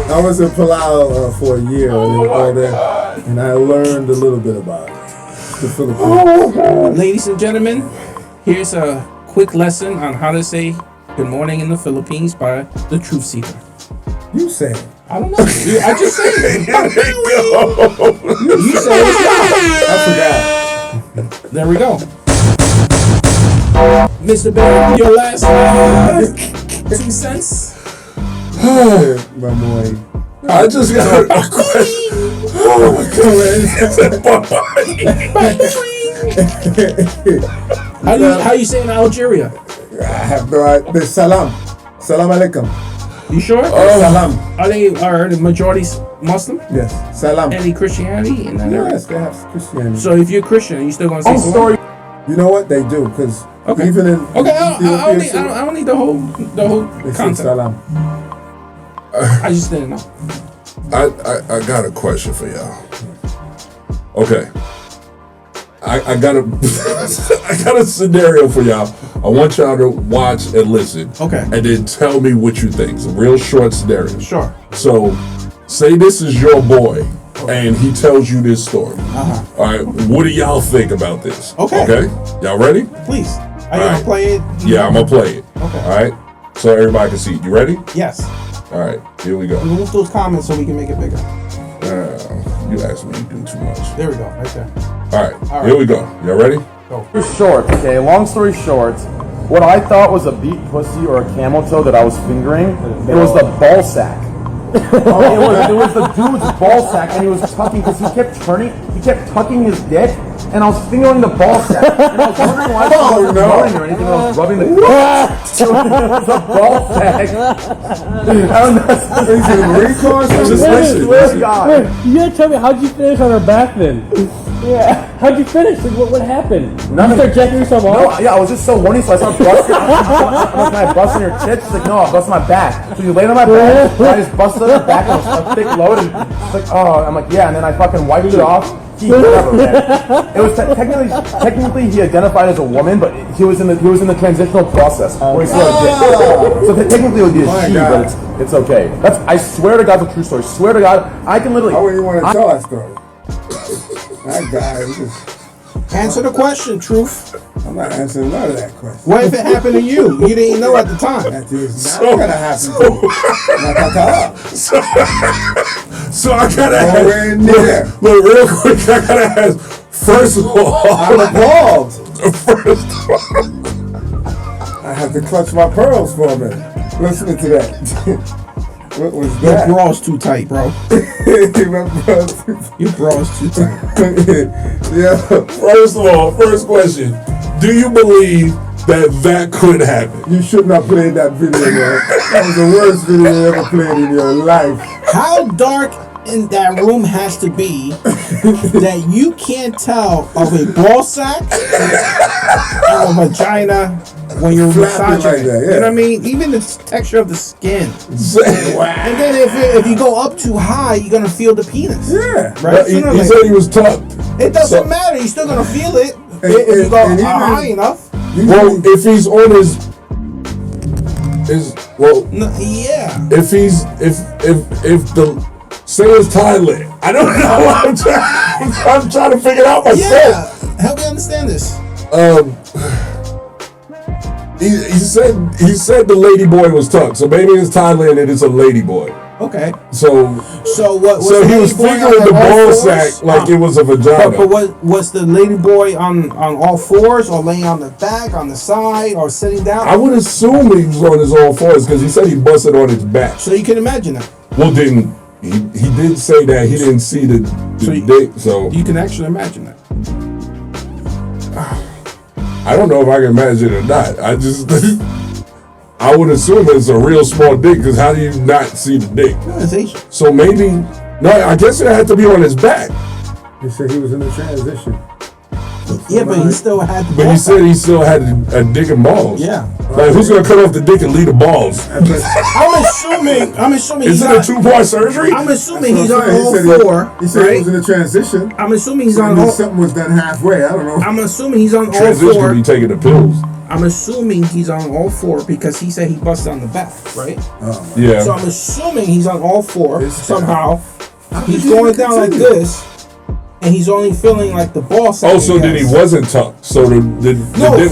[SPEAKER 5] I was in Palau for a year and all that, and I learned a little bit about it. The Philippines.
[SPEAKER 2] Ladies and gentlemen, here's a quick lesson on how to say good morning in the Philippines by the Truth Seeker.
[SPEAKER 5] You say it.
[SPEAKER 2] I don't know. I just said it.
[SPEAKER 1] Here they go.
[SPEAKER 2] You said it.
[SPEAKER 5] I forgot.
[SPEAKER 2] There we go. Mr. Barry, your last 2 cents.
[SPEAKER 5] My boy.
[SPEAKER 1] I just got a question.
[SPEAKER 2] How you say in Algeria?
[SPEAKER 5] I have no idea. There's salam. Salam alaikum.
[SPEAKER 2] You sure?
[SPEAKER 5] Salam.
[SPEAKER 2] Are the majority Muslim?
[SPEAKER 5] Yes. Salam.
[SPEAKER 2] Any Christianity in that area?
[SPEAKER 5] Yes, they have Christianity.
[SPEAKER 2] So if you're Christian, you still gonna say
[SPEAKER 5] story. You know what they do? Because even in
[SPEAKER 2] I don't need the whole
[SPEAKER 5] they say
[SPEAKER 2] concept.
[SPEAKER 5] salam.
[SPEAKER 2] I just didn't know.
[SPEAKER 1] I got a question for y'all. Okay. I got a I got a scenario for y'all. I want y'all to watch and listen.
[SPEAKER 2] Okay.
[SPEAKER 1] And then tell me what you think. It's a real short scenario.
[SPEAKER 2] Sure.
[SPEAKER 1] So, say this is your boy, and he tells you this story.
[SPEAKER 2] Uh-huh.
[SPEAKER 1] All right. What do y'all think about this?
[SPEAKER 2] Okay.
[SPEAKER 1] Okay. Y'all ready?
[SPEAKER 2] Please. Are you gonna play it?
[SPEAKER 1] Yeah, I'm gonna play it.
[SPEAKER 2] Okay.
[SPEAKER 1] All right. So everybody can see it. You ready?
[SPEAKER 2] Yes.
[SPEAKER 1] All right. Here we go.
[SPEAKER 2] Remove those comments so we can make it bigger.
[SPEAKER 1] You asked me to do too much.
[SPEAKER 2] There we go. Right there.
[SPEAKER 1] All right. Here we go. Y'all ready?
[SPEAKER 2] Go.
[SPEAKER 11] Short, okay, long story short, what I thought was a beat pussy or a camel toe that I was fingering, it was the ball sack. It was the dude's ball sack, and he was tucking, because he kept tucking his dick, and I was fingering the ball sack. And I was wondering why I wasn't moaning or anything, I was rubbing the dick. It was a ball sack. I don't know.
[SPEAKER 5] Is it a recall?
[SPEAKER 11] Just listen. God.
[SPEAKER 12] Wait, you gotta tell me, how'd you finish on her back then? Yeah. How'd you finish? Like, what happened?
[SPEAKER 11] Nothing.
[SPEAKER 12] You start jacking yourself off?
[SPEAKER 11] No, yeah, I was just so horny, so I started busting. I'm like, can I bust on your tits? She's like, no, I'll bust my back. So you laid on my back, and I just busted on her back, and it was a thick load, and it's like, oh, I'm like, yeah, and then I fucking wiped it off. Whatever, man. It was technically he identified as a woman, but he was in the transitional process where he still had a dick. So technically it would be a she, but it's okay. I swear to God, the true story. Swear to God, I can literally.
[SPEAKER 5] I wouldn't even want to tell that story. That guy.
[SPEAKER 2] Answer the question, Truth.
[SPEAKER 5] I'm not answering none of that question.
[SPEAKER 2] What if it happened to you? You didn't know at the time.
[SPEAKER 5] That is not gonna happen to me.
[SPEAKER 1] So I gotta
[SPEAKER 5] nowhere near.
[SPEAKER 1] Look, real quick, I gotta ask. First of all,
[SPEAKER 5] I'm appalled.
[SPEAKER 1] First of all,
[SPEAKER 5] I have to clutch my pearls for a minute. Listening to that. What was
[SPEAKER 2] Your
[SPEAKER 5] that?
[SPEAKER 2] bra's too tight, bro. Your bra's too tight.
[SPEAKER 5] Yeah.
[SPEAKER 1] First of all, first question. Do you believe that could happen?
[SPEAKER 5] You should not play that video, man. That was the worst video you ever played in your life.
[SPEAKER 2] How dark in that room has to be that you can't tell of a ball sack and a vagina when you're massaging
[SPEAKER 5] like
[SPEAKER 2] it.
[SPEAKER 5] that, yeah.
[SPEAKER 2] You know what I mean? Even the texture of the skin. And then if you go up too high, you're gonna feel the penis.
[SPEAKER 5] Yeah.
[SPEAKER 2] Right?
[SPEAKER 1] He said he was tucked.
[SPEAKER 2] It doesn't matter. You're still gonna feel it if you go high enough.
[SPEAKER 1] Well, if he's on his
[SPEAKER 2] No, yeah.
[SPEAKER 1] if he's if the say it's Thailand. I don't know. I'm trying to figure it out myself.
[SPEAKER 2] Yeah. Help me understand this.
[SPEAKER 1] He said the lady boy was tucked. So maybe it's Thailand and it's a lady boy.
[SPEAKER 2] Okay.
[SPEAKER 1] So
[SPEAKER 2] what?
[SPEAKER 1] So he was fingering the ball sack like it was a vagina.
[SPEAKER 2] But what was the lady boy on all fours or laying on the back, on the side, or sitting down?
[SPEAKER 1] I would assume he was on his all fours because he said he busted on his back.
[SPEAKER 2] So you can imagine that.
[SPEAKER 1] Well, then he did say that he didn't see the dick. So
[SPEAKER 2] you can actually imagine that.
[SPEAKER 1] I don't know if I can imagine it or not. I would assume it's a real small dick because how do you not see the dick?
[SPEAKER 2] No, it's Asian.
[SPEAKER 1] So maybe I guess it had to be on his back.
[SPEAKER 5] He said he was in the transition.
[SPEAKER 2] Yeah, but he still had the
[SPEAKER 1] But he said he still had a dick and balls.
[SPEAKER 2] Yeah.
[SPEAKER 1] Like, who's gonna cut off the dick and leave the balls?
[SPEAKER 2] I'm assuming.
[SPEAKER 1] Is it a 2-part surgery?
[SPEAKER 2] I'm assuming he's on all four.
[SPEAKER 5] He said he was in a transition.
[SPEAKER 2] I'm assuming he's on all.
[SPEAKER 5] Something was done halfway. I don't know.
[SPEAKER 2] I'm assuming he's on all
[SPEAKER 1] Transition
[SPEAKER 2] four.
[SPEAKER 1] to be taking the pills.
[SPEAKER 2] I'm assuming he's on all four because he said he busted on the back, right?
[SPEAKER 1] Yeah.
[SPEAKER 2] So I'm assuming he's on all four somehow. He's going down like this, and he's only feeling like the ball sack.
[SPEAKER 1] Oh, so then he wasn't tucked. So the dick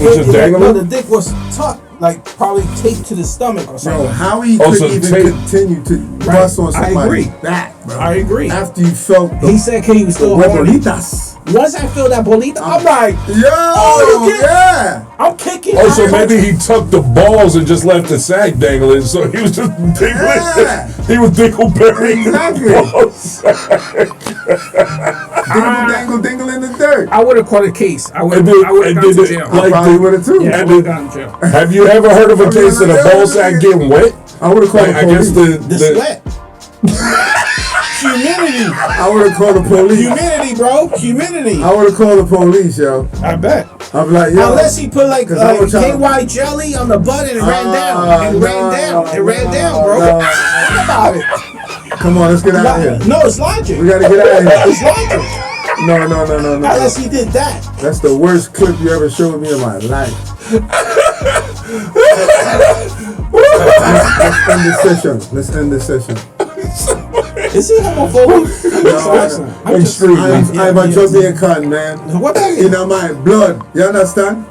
[SPEAKER 1] was just dangling?
[SPEAKER 2] No, the dick was tucked, like probably taped to the stomach or something.
[SPEAKER 5] Bro, how he could even continue to bust on somebody's back, bro?
[SPEAKER 2] I agree.
[SPEAKER 5] After you felt
[SPEAKER 2] he said he was still horny.
[SPEAKER 5] Bolitas.
[SPEAKER 2] Once I feel that bolita, I'm like,
[SPEAKER 5] yeah.
[SPEAKER 2] I'm kicking.
[SPEAKER 1] Oh, so maybe he tucked the balls and just left the sack dangling. So he was just dingling.
[SPEAKER 5] Yeah.
[SPEAKER 1] He was dingleberrying.
[SPEAKER 5] Exactly. Dingle in the dirt.
[SPEAKER 2] I would have caught a case. I would have gone to jail.
[SPEAKER 5] I probably would have too.
[SPEAKER 2] Yeah, I would have gone to jail.
[SPEAKER 1] Have you ever heard of a case of the ball sack getting wet?
[SPEAKER 5] I would have called the police.
[SPEAKER 1] I guess
[SPEAKER 2] the sweat. Humidity.
[SPEAKER 5] I would have called the police.
[SPEAKER 2] Humidity, bro. Humidity.
[SPEAKER 5] I would have called the police, yo.
[SPEAKER 2] I bet.
[SPEAKER 5] I'm like, yo.
[SPEAKER 2] Unless he put like KY jelly on the butt and it ran down. It ran down, bro. Think about it.
[SPEAKER 5] Come on, let's get out of here.
[SPEAKER 2] No, it's logic.
[SPEAKER 5] We gotta get out of here.
[SPEAKER 2] It's logic.
[SPEAKER 5] No.
[SPEAKER 2] Unless he did that.
[SPEAKER 5] That's the worst clip you ever showed me in my life. Let's end this session.
[SPEAKER 2] Is he homophobic?
[SPEAKER 5] No, extreme. I'm a Jamaican, man.
[SPEAKER 2] What
[SPEAKER 5] in my blood. You understand?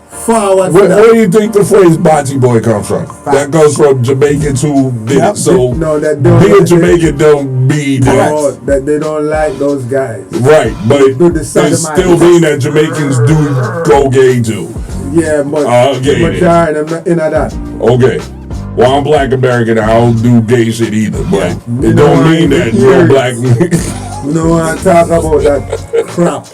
[SPEAKER 5] Forward.
[SPEAKER 1] Where do you think the phrase "bocce boy" comes from? That goes from Jamaican to
[SPEAKER 5] Yep.
[SPEAKER 1] so.
[SPEAKER 5] No, that
[SPEAKER 1] being Jamaican don't mean
[SPEAKER 5] that they don't like those guys.
[SPEAKER 1] Right, but it still mean that Jamaicans do go gay too.
[SPEAKER 5] Yeah, but
[SPEAKER 1] gay
[SPEAKER 5] majority in that.
[SPEAKER 1] Okay. Well, I'm Black American. I don't do gay shit either, but it don't mean that you're black.
[SPEAKER 5] You don't want to talk about that crap.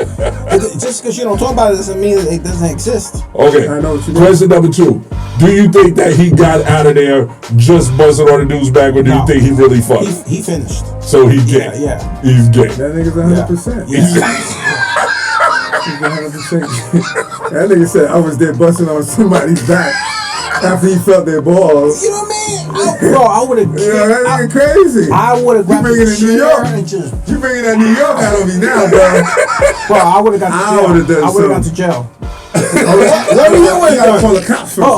[SPEAKER 2] Just because you don't talk about it doesn't mean that it doesn't exist.
[SPEAKER 1] Okay.
[SPEAKER 5] I know what you mean.
[SPEAKER 1] Question number 2. Do you think that he got out of there just buzzing on the dude's back, or do you think he really fucked?
[SPEAKER 2] He finished.
[SPEAKER 1] So he's gay.
[SPEAKER 2] Yeah.
[SPEAKER 1] He's gay.
[SPEAKER 5] That nigga's 100%.
[SPEAKER 2] Yeah.
[SPEAKER 5] He's 100%. That nigga said I was there busting on somebody's back after he felt their balls.
[SPEAKER 2] You know what I mean? I would have.
[SPEAKER 5] Yeah, that nigga crazy.
[SPEAKER 2] I would have.
[SPEAKER 5] You bringing in New York? You bringing that New York out on me now, bro?
[SPEAKER 2] Bro, I would have got to jail. I would have gone to jail.
[SPEAKER 5] What were you with? Call the cops first.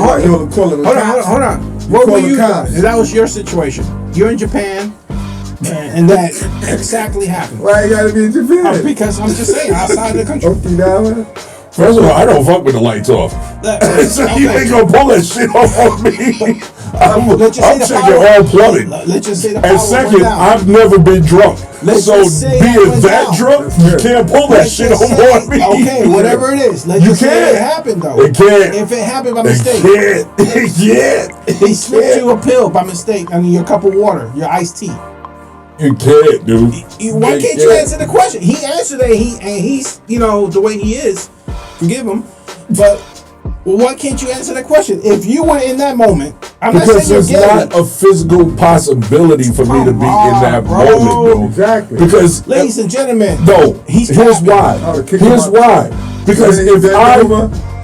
[SPEAKER 2] Hold on. What were you? That was your situation. You're in Japan. And that exactly happened.
[SPEAKER 5] Why you gotta be in Japan?
[SPEAKER 2] Because I'm just saying, outside the country.
[SPEAKER 1] First of all, I don't fuck with the lights off. So you ain't gonna pull that shit off on me. I'm checking all plumbing.
[SPEAKER 2] Let's just say the power
[SPEAKER 1] and second,
[SPEAKER 2] went down.
[SPEAKER 1] I've never been drunk. So being that drunk, you can't pull that shit off on me.
[SPEAKER 2] Okay, whatever it is. Let's just say it happened though.
[SPEAKER 1] It can't.
[SPEAKER 2] If it happened by mistake.
[SPEAKER 1] It can't.
[SPEAKER 2] They slipped you a pill by mistake. I mean, your cup of water, your iced tea.
[SPEAKER 1] You can't, dude.
[SPEAKER 2] Why can't you answer the question? He answered it. He's the way he is. Forgive him, but why can't you answer the question? If you were in that moment, I'm not saying
[SPEAKER 1] because it's not a physical possibility for me to be in that moment, dude.
[SPEAKER 5] Exactly.
[SPEAKER 1] Because,
[SPEAKER 2] ladies and gentlemen,
[SPEAKER 1] here's why. Here's why. Because if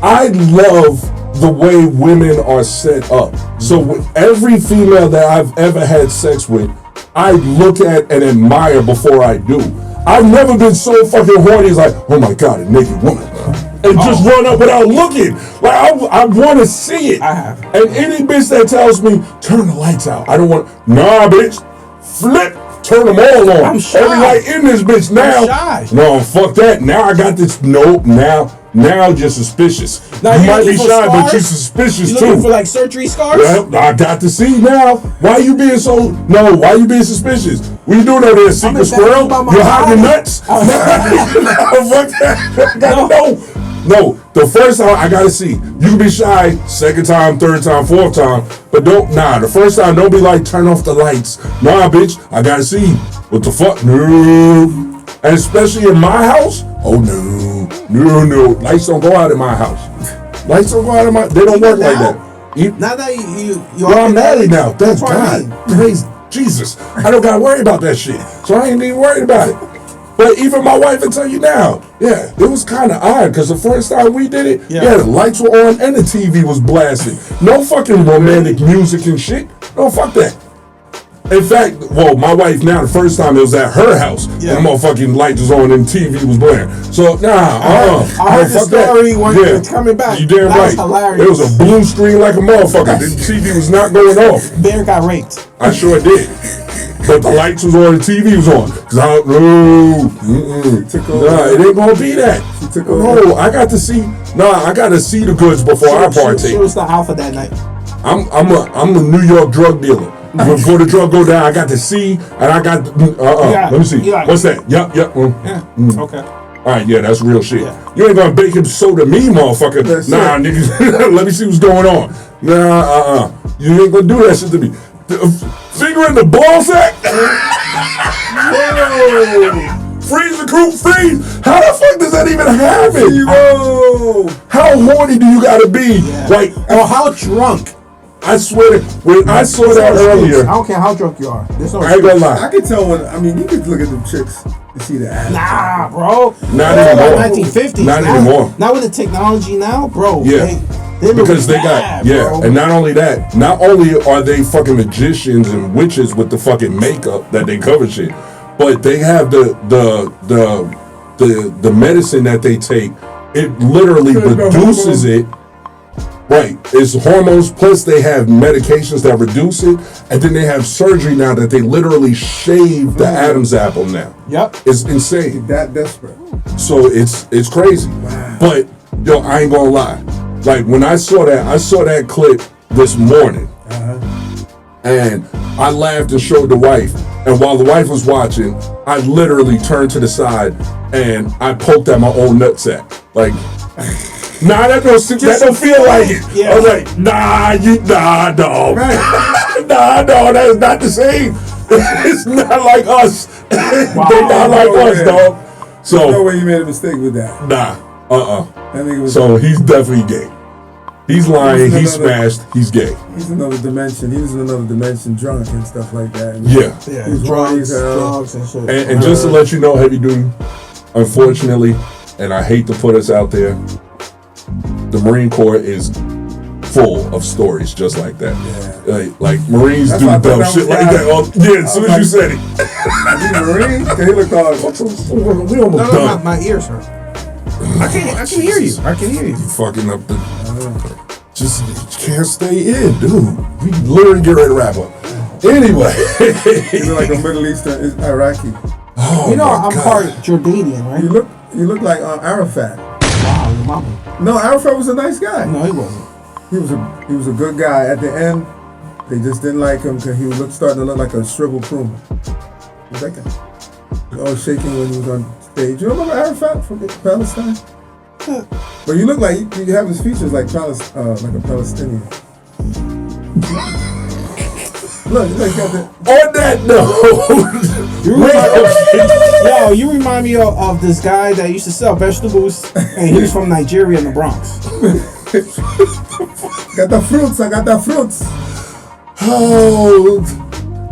[SPEAKER 1] I love the way women are set up. So with every female that I've ever had sex with, I look at and admire before I do. I've never been so fucking horny as like, oh my God, a naked woman. And just run up without looking. Like, I want to see it.
[SPEAKER 2] I have.
[SPEAKER 1] And any bitch that tells me, turn the lights out. I don't want, nah, bitch. Flip. Turn them all on.
[SPEAKER 2] I'm shy.
[SPEAKER 1] Every light in this bitch now.
[SPEAKER 2] I'm shy.
[SPEAKER 1] No, fuck that. Now I got this. Nope. Now Now you're suspicious.
[SPEAKER 2] Now
[SPEAKER 1] You
[SPEAKER 2] you're
[SPEAKER 1] might be
[SPEAKER 2] looking for
[SPEAKER 1] shy, but
[SPEAKER 2] scars?
[SPEAKER 1] you're suspicious
[SPEAKER 2] You
[SPEAKER 1] too.
[SPEAKER 2] looking for like surgery scars?
[SPEAKER 1] Well, I got to see now. Why you being so? No, why you being suspicious? What you doing over there, secret squirrel? You hiding your nuts? Fuck that. I gotta know. No, the first time I gotta see. You can be shy, second time, third time, fourth time, but don't. Nah, the first time, don't be like, turn off the lights. Nah, bitch, I gotta see. What the fuck? No. And especially in my house. Oh no. Lights don't go out in my house. Lights don't go out in my. They don't work like that.
[SPEAKER 2] Now that you
[SPEAKER 1] I'm married now. Thank
[SPEAKER 2] That's what I
[SPEAKER 1] God.
[SPEAKER 2] mean.
[SPEAKER 1] Praise Jesus. I don't gotta worry about that shit. So I ain't even worried about it. But even my wife will tell you now, yeah, it was kind of odd because the first time we did it, yeah, the lights were on and the TV was blasting. No fucking romantic music and shit. No, fuck that. In fact, well, my wife now, the first time it was at her house, and the motherfucking lights was on and TV was blaring. So,
[SPEAKER 2] I heard the story when you were coming back.
[SPEAKER 1] You damn
[SPEAKER 2] that
[SPEAKER 1] right.
[SPEAKER 2] was hilarious.
[SPEAKER 1] It was a blue screen like a motherfucker. The TV was not going off.
[SPEAKER 2] Bear got raped.
[SPEAKER 1] I sure did. But the lights was on, the TV was on. Cause I don't know. Nah, it ain't gonna be that. No, I got to see. Nah, I got to see the goods before I partake.
[SPEAKER 2] She was the alpha that night.
[SPEAKER 1] I'm a New York drug dealer. Before the drug go down, I got to see, and I got. Let me see. What's that? Yup.
[SPEAKER 2] Okay.
[SPEAKER 1] All right, yeah, that's real shit. You ain't gonna baking soda me, motherfucker. Nah, nigga. Let me see what's going on. Nah, you ain't gonna do that shit to me. Finger in the ball sack? Freeze the group, freeze. How the fuck does that even happen? How horny do you gotta be? Like,
[SPEAKER 2] or how drunk?
[SPEAKER 1] I swear, when I saw that earlier,
[SPEAKER 2] I don't care how drunk you are. There's no
[SPEAKER 1] I ain't gonna lie.
[SPEAKER 5] I can tell when. I mean, you could look at them chicks and see the ass.
[SPEAKER 2] Nah, bro.
[SPEAKER 1] Not anymore.
[SPEAKER 2] 1950s.
[SPEAKER 1] Not anymore.
[SPEAKER 2] Not with the technology now, bro.
[SPEAKER 1] Yeah. Because they got
[SPEAKER 2] bro.
[SPEAKER 1] and not only that, not only are they fucking magicians and witches with the fucking makeup that they cover shit, but they have the medicine that they take. It literally reduces it. Right, it's hormones plus they have medications that reduce it, and then they have surgery now that they literally shave the Adam's apple now.
[SPEAKER 2] Yep,
[SPEAKER 1] it's insane.
[SPEAKER 5] That desperate.
[SPEAKER 1] So it's crazy. Wow. But yo, I ain't gonna lie. Like when I saw that clip this morning, and I laughed and showed the wife. And while the wife was watching, I literally turned to the side and I poked at my own nutsack. Like, nah, that don't feel like it. Yeah. I was like, nah, dog. Right. nah, that is not the same. It's not like us. Wow. They not like us, dog. So
[SPEAKER 5] no way you made a mistake with that.
[SPEAKER 1] Nah,
[SPEAKER 5] That nigga was
[SPEAKER 1] so he's definitely gay. He's lying. He's smashed. He's gay.
[SPEAKER 5] He's another dimension. He was in another dimension, drunk and stuff like that. And
[SPEAKER 1] yeah.
[SPEAKER 5] He's
[SPEAKER 2] drugs and shit.
[SPEAKER 1] And just to let you know, heavy duty, unfortunately, and I hate to put us out there, the Marine Corps is full of stories just like that. Yeah. Like Marines do dumb shit like that. As soon as you said it.
[SPEAKER 5] Marine? He looked all.
[SPEAKER 1] We almost done.
[SPEAKER 2] My ears hurt. I can hear you. I can hear you.
[SPEAKER 1] You fucking up the. Just you can't stay in, dude. We literally get ready to wrap up. Anyway,
[SPEAKER 5] you look like a Middle Eastern Iraqi.
[SPEAKER 1] Oh,
[SPEAKER 2] you know I'm part Jordanian, right?
[SPEAKER 5] You look like Arafat.
[SPEAKER 2] Wow, your mama.
[SPEAKER 5] No, Arafat was a nice guy.
[SPEAKER 2] No, he wasn't.
[SPEAKER 5] He was a good guy. At the end, they just didn't like him because he was starting to look like a shriveled prune. Who's that guy? All shaking when he was on stage. You remember Arafat from Palestine? But you look like you have his features like a Palestinian. Look, you got that.
[SPEAKER 1] On that
[SPEAKER 2] note, you remind me of this guy that used to sell vegetables, and he was from Nigeria in the Bronx.
[SPEAKER 5] I got the fruits.
[SPEAKER 1] Oh,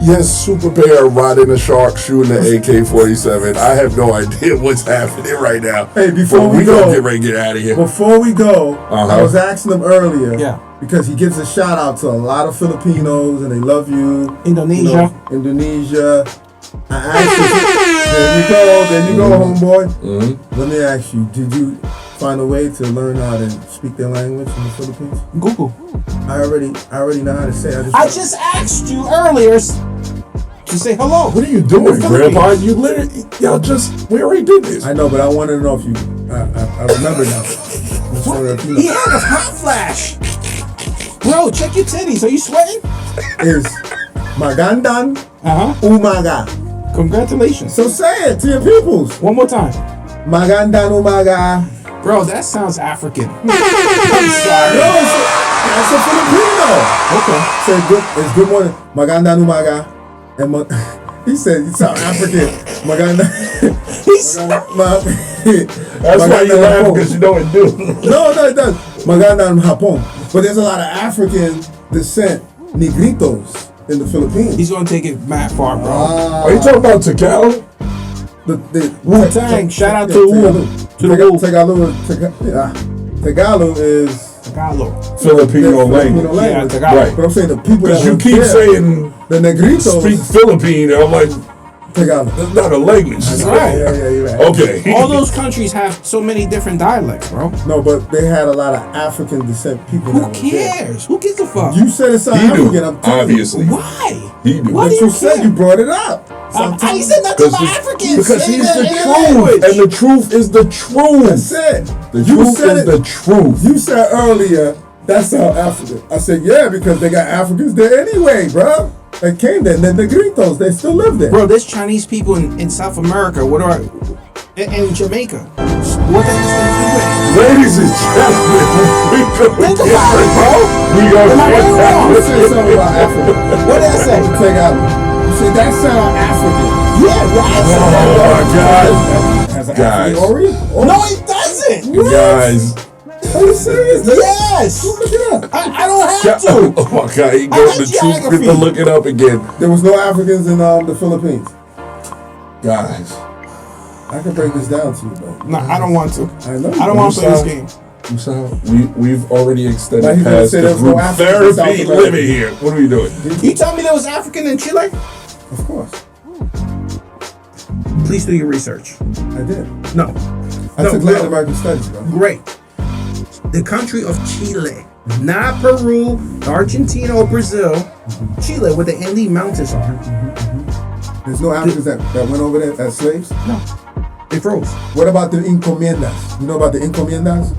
[SPEAKER 1] yes, Super Bear riding a shark, shooting an AK-47. I have no idea what's happening right now.
[SPEAKER 5] Hey, before we go,
[SPEAKER 1] get ready to get out of here.
[SPEAKER 5] Before we go, I was asking him earlier. Yeah. Because he gives a shout out to a lot of Filipinos and they love you.
[SPEAKER 2] Indonesia.
[SPEAKER 5] Indonesia. I asked you, there you go, homeboy. Mm-hmm. Let me ask you, did you find a way to learn how to speak their language in the Philippines?
[SPEAKER 2] Google.
[SPEAKER 5] I already know how to say it.
[SPEAKER 2] I just asked you earlier to say hello.
[SPEAKER 1] What are you doing, Grandpa? You literally, we already did this.
[SPEAKER 5] I know, but I wanted to know if you I remember now.
[SPEAKER 2] He had a hot flash. Bro, check your titties. Are you sweating?
[SPEAKER 5] Is Magandan Umaga.
[SPEAKER 2] Congratulations.
[SPEAKER 5] So say it to your peoples.
[SPEAKER 2] One more time.
[SPEAKER 5] Magandan Umaga.
[SPEAKER 2] Bro, that sounds African. I'm
[SPEAKER 5] sorry. No, that's a Filipino.
[SPEAKER 2] Okay.
[SPEAKER 5] So it's good morning. Magandan Umaga. And he said, you sound African. Maganda.
[SPEAKER 1] That's why you laugh, because you know it do.
[SPEAKER 5] No, it does. Maganda Hapon. But there's a lot of African descent, negritos, in the Philippines.
[SPEAKER 2] He's gonna take it mad far, bro.
[SPEAKER 1] Are you talking about Tagalog?
[SPEAKER 5] The
[SPEAKER 2] Wu-Tang. Shout out to Wu.
[SPEAKER 5] Tagalog is
[SPEAKER 1] Filipino language.
[SPEAKER 2] Yeah, Tagalog.
[SPEAKER 1] Right.
[SPEAKER 5] But I'm saying the people
[SPEAKER 1] Because
[SPEAKER 5] that
[SPEAKER 1] you keep saying
[SPEAKER 5] the negritos
[SPEAKER 1] speak Philippine, and I'm like,
[SPEAKER 5] Tagalog.
[SPEAKER 1] that's not a language.
[SPEAKER 2] That's right.
[SPEAKER 5] Yeah, you're right.
[SPEAKER 1] Okay.
[SPEAKER 2] All those countries have so many different dialects, bro.
[SPEAKER 5] No, but they had a lot of African descent people.
[SPEAKER 2] Who cares? Who gives a fuck?
[SPEAKER 5] You said it sounded African. I'm telling
[SPEAKER 1] obviously.
[SPEAKER 5] you.
[SPEAKER 2] Why?
[SPEAKER 1] He do.
[SPEAKER 2] Why
[SPEAKER 5] But
[SPEAKER 2] do
[SPEAKER 5] you
[SPEAKER 2] you
[SPEAKER 5] said
[SPEAKER 2] care?
[SPEAKER 5] you brought it up.
[SPEAKER 2] I said nothing about Africans.
[SPEAKER 1] Because he's the
[SPEAKER 2] Say that in
[SPEAKER 1] truth.
[SPEAKER 2] language.
[SPEAKER 1] And the truth is the truth.
[SPEAKER 5] That's it.
[SPEAKER 1] The truth is the truth.
[SPEAKER 5] You said earlier, that's South Africa. I said, yeah, because they got Africans there anyway, bro. They came there. The Negritos, they still live there.
[SPEAKER 2] Bro, there's Chinese people in South America. What are in Jamaica? What the hell is that?
[SPEAKER 1] Ladies and gentlemen, we go
[SPEAKER 2] Think about it, bro.
[SPEAKER 1] We go
[SPEAKER 2] Am I right or wrong?
[SPEAKER 5] You said something about Africa.
[SPEAKER 2] What did I say?
[SPEAKER 5] Take out. You said that sound African.
[SPEAKER 2] Yeah, well, I said
[SPEAKER 1] Oh
[SPEAKER 2] that.
[SPEAKER 1] my God.
[SPEAKER 5] Has an
[SPEAKER 1] Guys.
[SPEAKER 5] African origin?
[SPEAKER 2] No, it doesn't.
[SPEAKER 1] Guys.
[SPEAKER 5] Are you serious?
[SPEAKER 2] Yes.
[SPEAKER 5] Look it up.
[SPEAKER 2] I don't have to.
[SPEAKER 1] Oh my God, he
[SPEAKER 2] I
[SPEAKER 1] goes
[SPEAKER 2] like
[SPEAKER 1] the truth
[SPEAKER 2] geography.
[SPEAKER 1] to look it up again.
[SPEAKER 5] There was no Africans in the Philippines.
[SPEAKER 1] Guys.
[SPEAKER 5] I can break this down to you, but
[SPEAKER 2] No, I don't want to.
[SPEAKER 5] I know.
[SPEAKER 2] I don't want to play this game.
[SPEAKER 1] We've already
[SPEAKER 5] Now
[SPEAKER 1] extended
[SPEAKER 5] he's gonna
[SPEAKER 1] past
[SPEAKER 5] say
[SPEAKER 1] the
[SPEAKER 5] there's no
[SPEAKER 1] group
[SPEAKER 5] Africans in South
[SPEAKER 1] therapy
[SPEAKER 5] America.
[SPEAKER 1] limit here. What are we doing?
[SPEAKER 2] You tell me there was African in Chile?
[SPEAKER 5] Of course.
[SPEAKER 2] Please do your research.
[SPEAKER 5] I did.
[SPEAKER 2] No.
[SPEAKER 5] I took Latin American studies, bro.
[SPEAKER 2] Great. The country of Chile, not Peru, Argentina, or Brazil. Chile, where the Andes Mountains are.
[SPEAKER 5] There's no Africans that went over there as slaves?
[SPEAKER 2] No. They froze.
[SPEAKER 5] What about the encomiendas? You know about the encomiendas?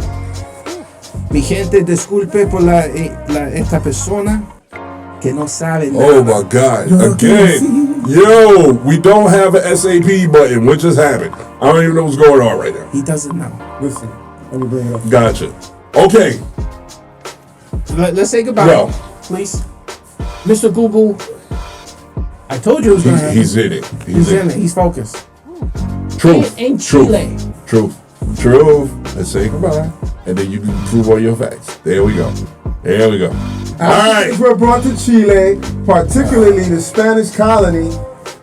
[SPEAKER 2] Mi gente, disculpe por esta persona que no sabe nada.
[SPEAKER 1] Oh my God. Again. Yo, we don't have an SAP button. What just happened? I don't even know what's going on right now.
[SPEAKER 2] He doesn't know.
[SPEAKER 5] Listen, let me bring it up.
[SPEAKER 1] Gotcha. Okay.
[SPEAKER 2] Let's say goodbye,
[SPEAKER 1] No.
[SPEAKER 2] please. Mr. Google, I told you it was going to happen.
[SPEAKER 1] He's in it.
[SPEAKER 2] He's in it. He's focused.
[SPEAKER 1] Truth.
[SPEAKER 2] In
[SPEAKER 1] Truth.
[SPEAKER 2] Chile.
[SPEAKER 1] Truth. Truth. Let's say goodbye. And then you can prove all your facts. There we go. There we go. All
[SPEAKER 5] Africans were brought to Chile, particularly the Spanish colony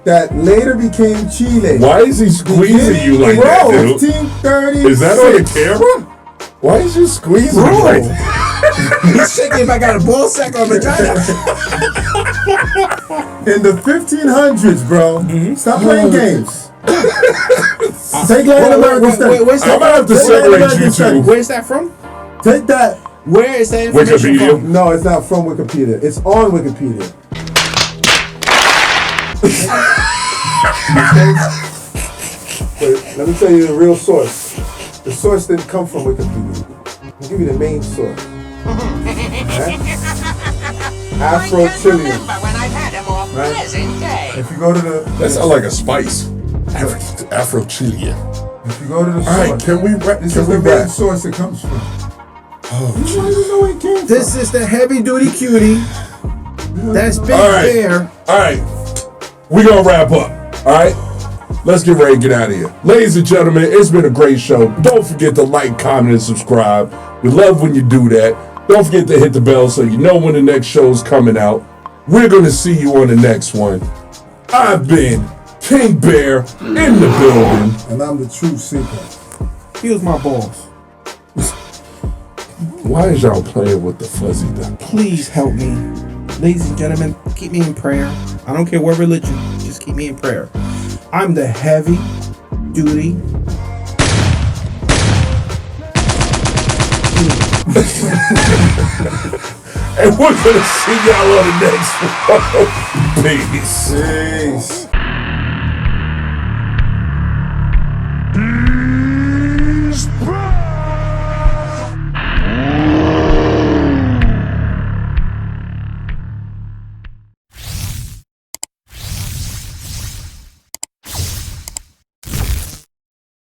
[SPEAKER 5] that later became Chile.
[SPEAKER 1] Why is he squeezing you like that, dude?
[SPEAKER 5] 1536.
[SPEAKER 1] Is that on the camera? Why is you squeezing me like that?
[SPEAKER 2] He's checking if I got a ball sack or vagina.
[SPEAKER 5] In the 1500s, bro. Stop playing games. Take Latin American studies.
[SPEAKER 2] Where's
[SPEAKER 1] I'm gonna have to separate you two.
[SPEAKER 2] Where's that from?
[SPEAKER 5] Take that.
[SPEAKER 2] Where is that information
[SPEAKER 1] Wikipedia.
[SPEAKER 2] from?
[SPEAKER 5] No, it's not from Wikipedia. It's on Wikipedia. But let me tell you the real source. The source didn't come from Wikipedia. I'll give you the main source. Afro-Chilean. Right? If you go to the...
[SPEAKER 1] That sounds like a spice. Afro-Chilean.
[SPEAKER 5] If you go to the source...
[SPEAKER 1] All right, can we wrap?
[SPEAKER 5] This
[SPEAKER 1] Can
[SPEAKER 5] is
[SPEAKER 1] we
[SPEAKER 5] the main
[SPEAKER 1] wrap?
[SPEAKER 5] source it comes from.
[SPEAKER 1] Oh,
[SPEAKER 5] You don't even know where it came from.
[SPEAKER 2] This is the heavy duty cutie. That's Big
[SPEAKER 1] All right.
[SPEAKER 2] Bear.
[SPEAKER 1] All right, we gonna wrap up. All right, let's get ready to get out of here. Ladies and gentlemen, it's been a great show. Don't forget to like, comment, and subscribe. We love when you do that. Don't forget to hit the bell so you know when the next show's coming out. We're gonna see you on the next one. I've been King Bear in the building.
[SPEAKER 5] And I'm the true seeker.
[SPEAKER 2] Here's my balls.
[SPEAKER 1] Why is y'all playing with the fuzzy duck?
[SPEAKER 2] Please help me. Ladies and gentlemen, keep me in prayer. I don't care what religion, just keep me in prayer. I'm the heavy duty.
[SPEAKER 1] And we're gonna see y'all on the next one. Peace.
[SPEAKER 5] Peace.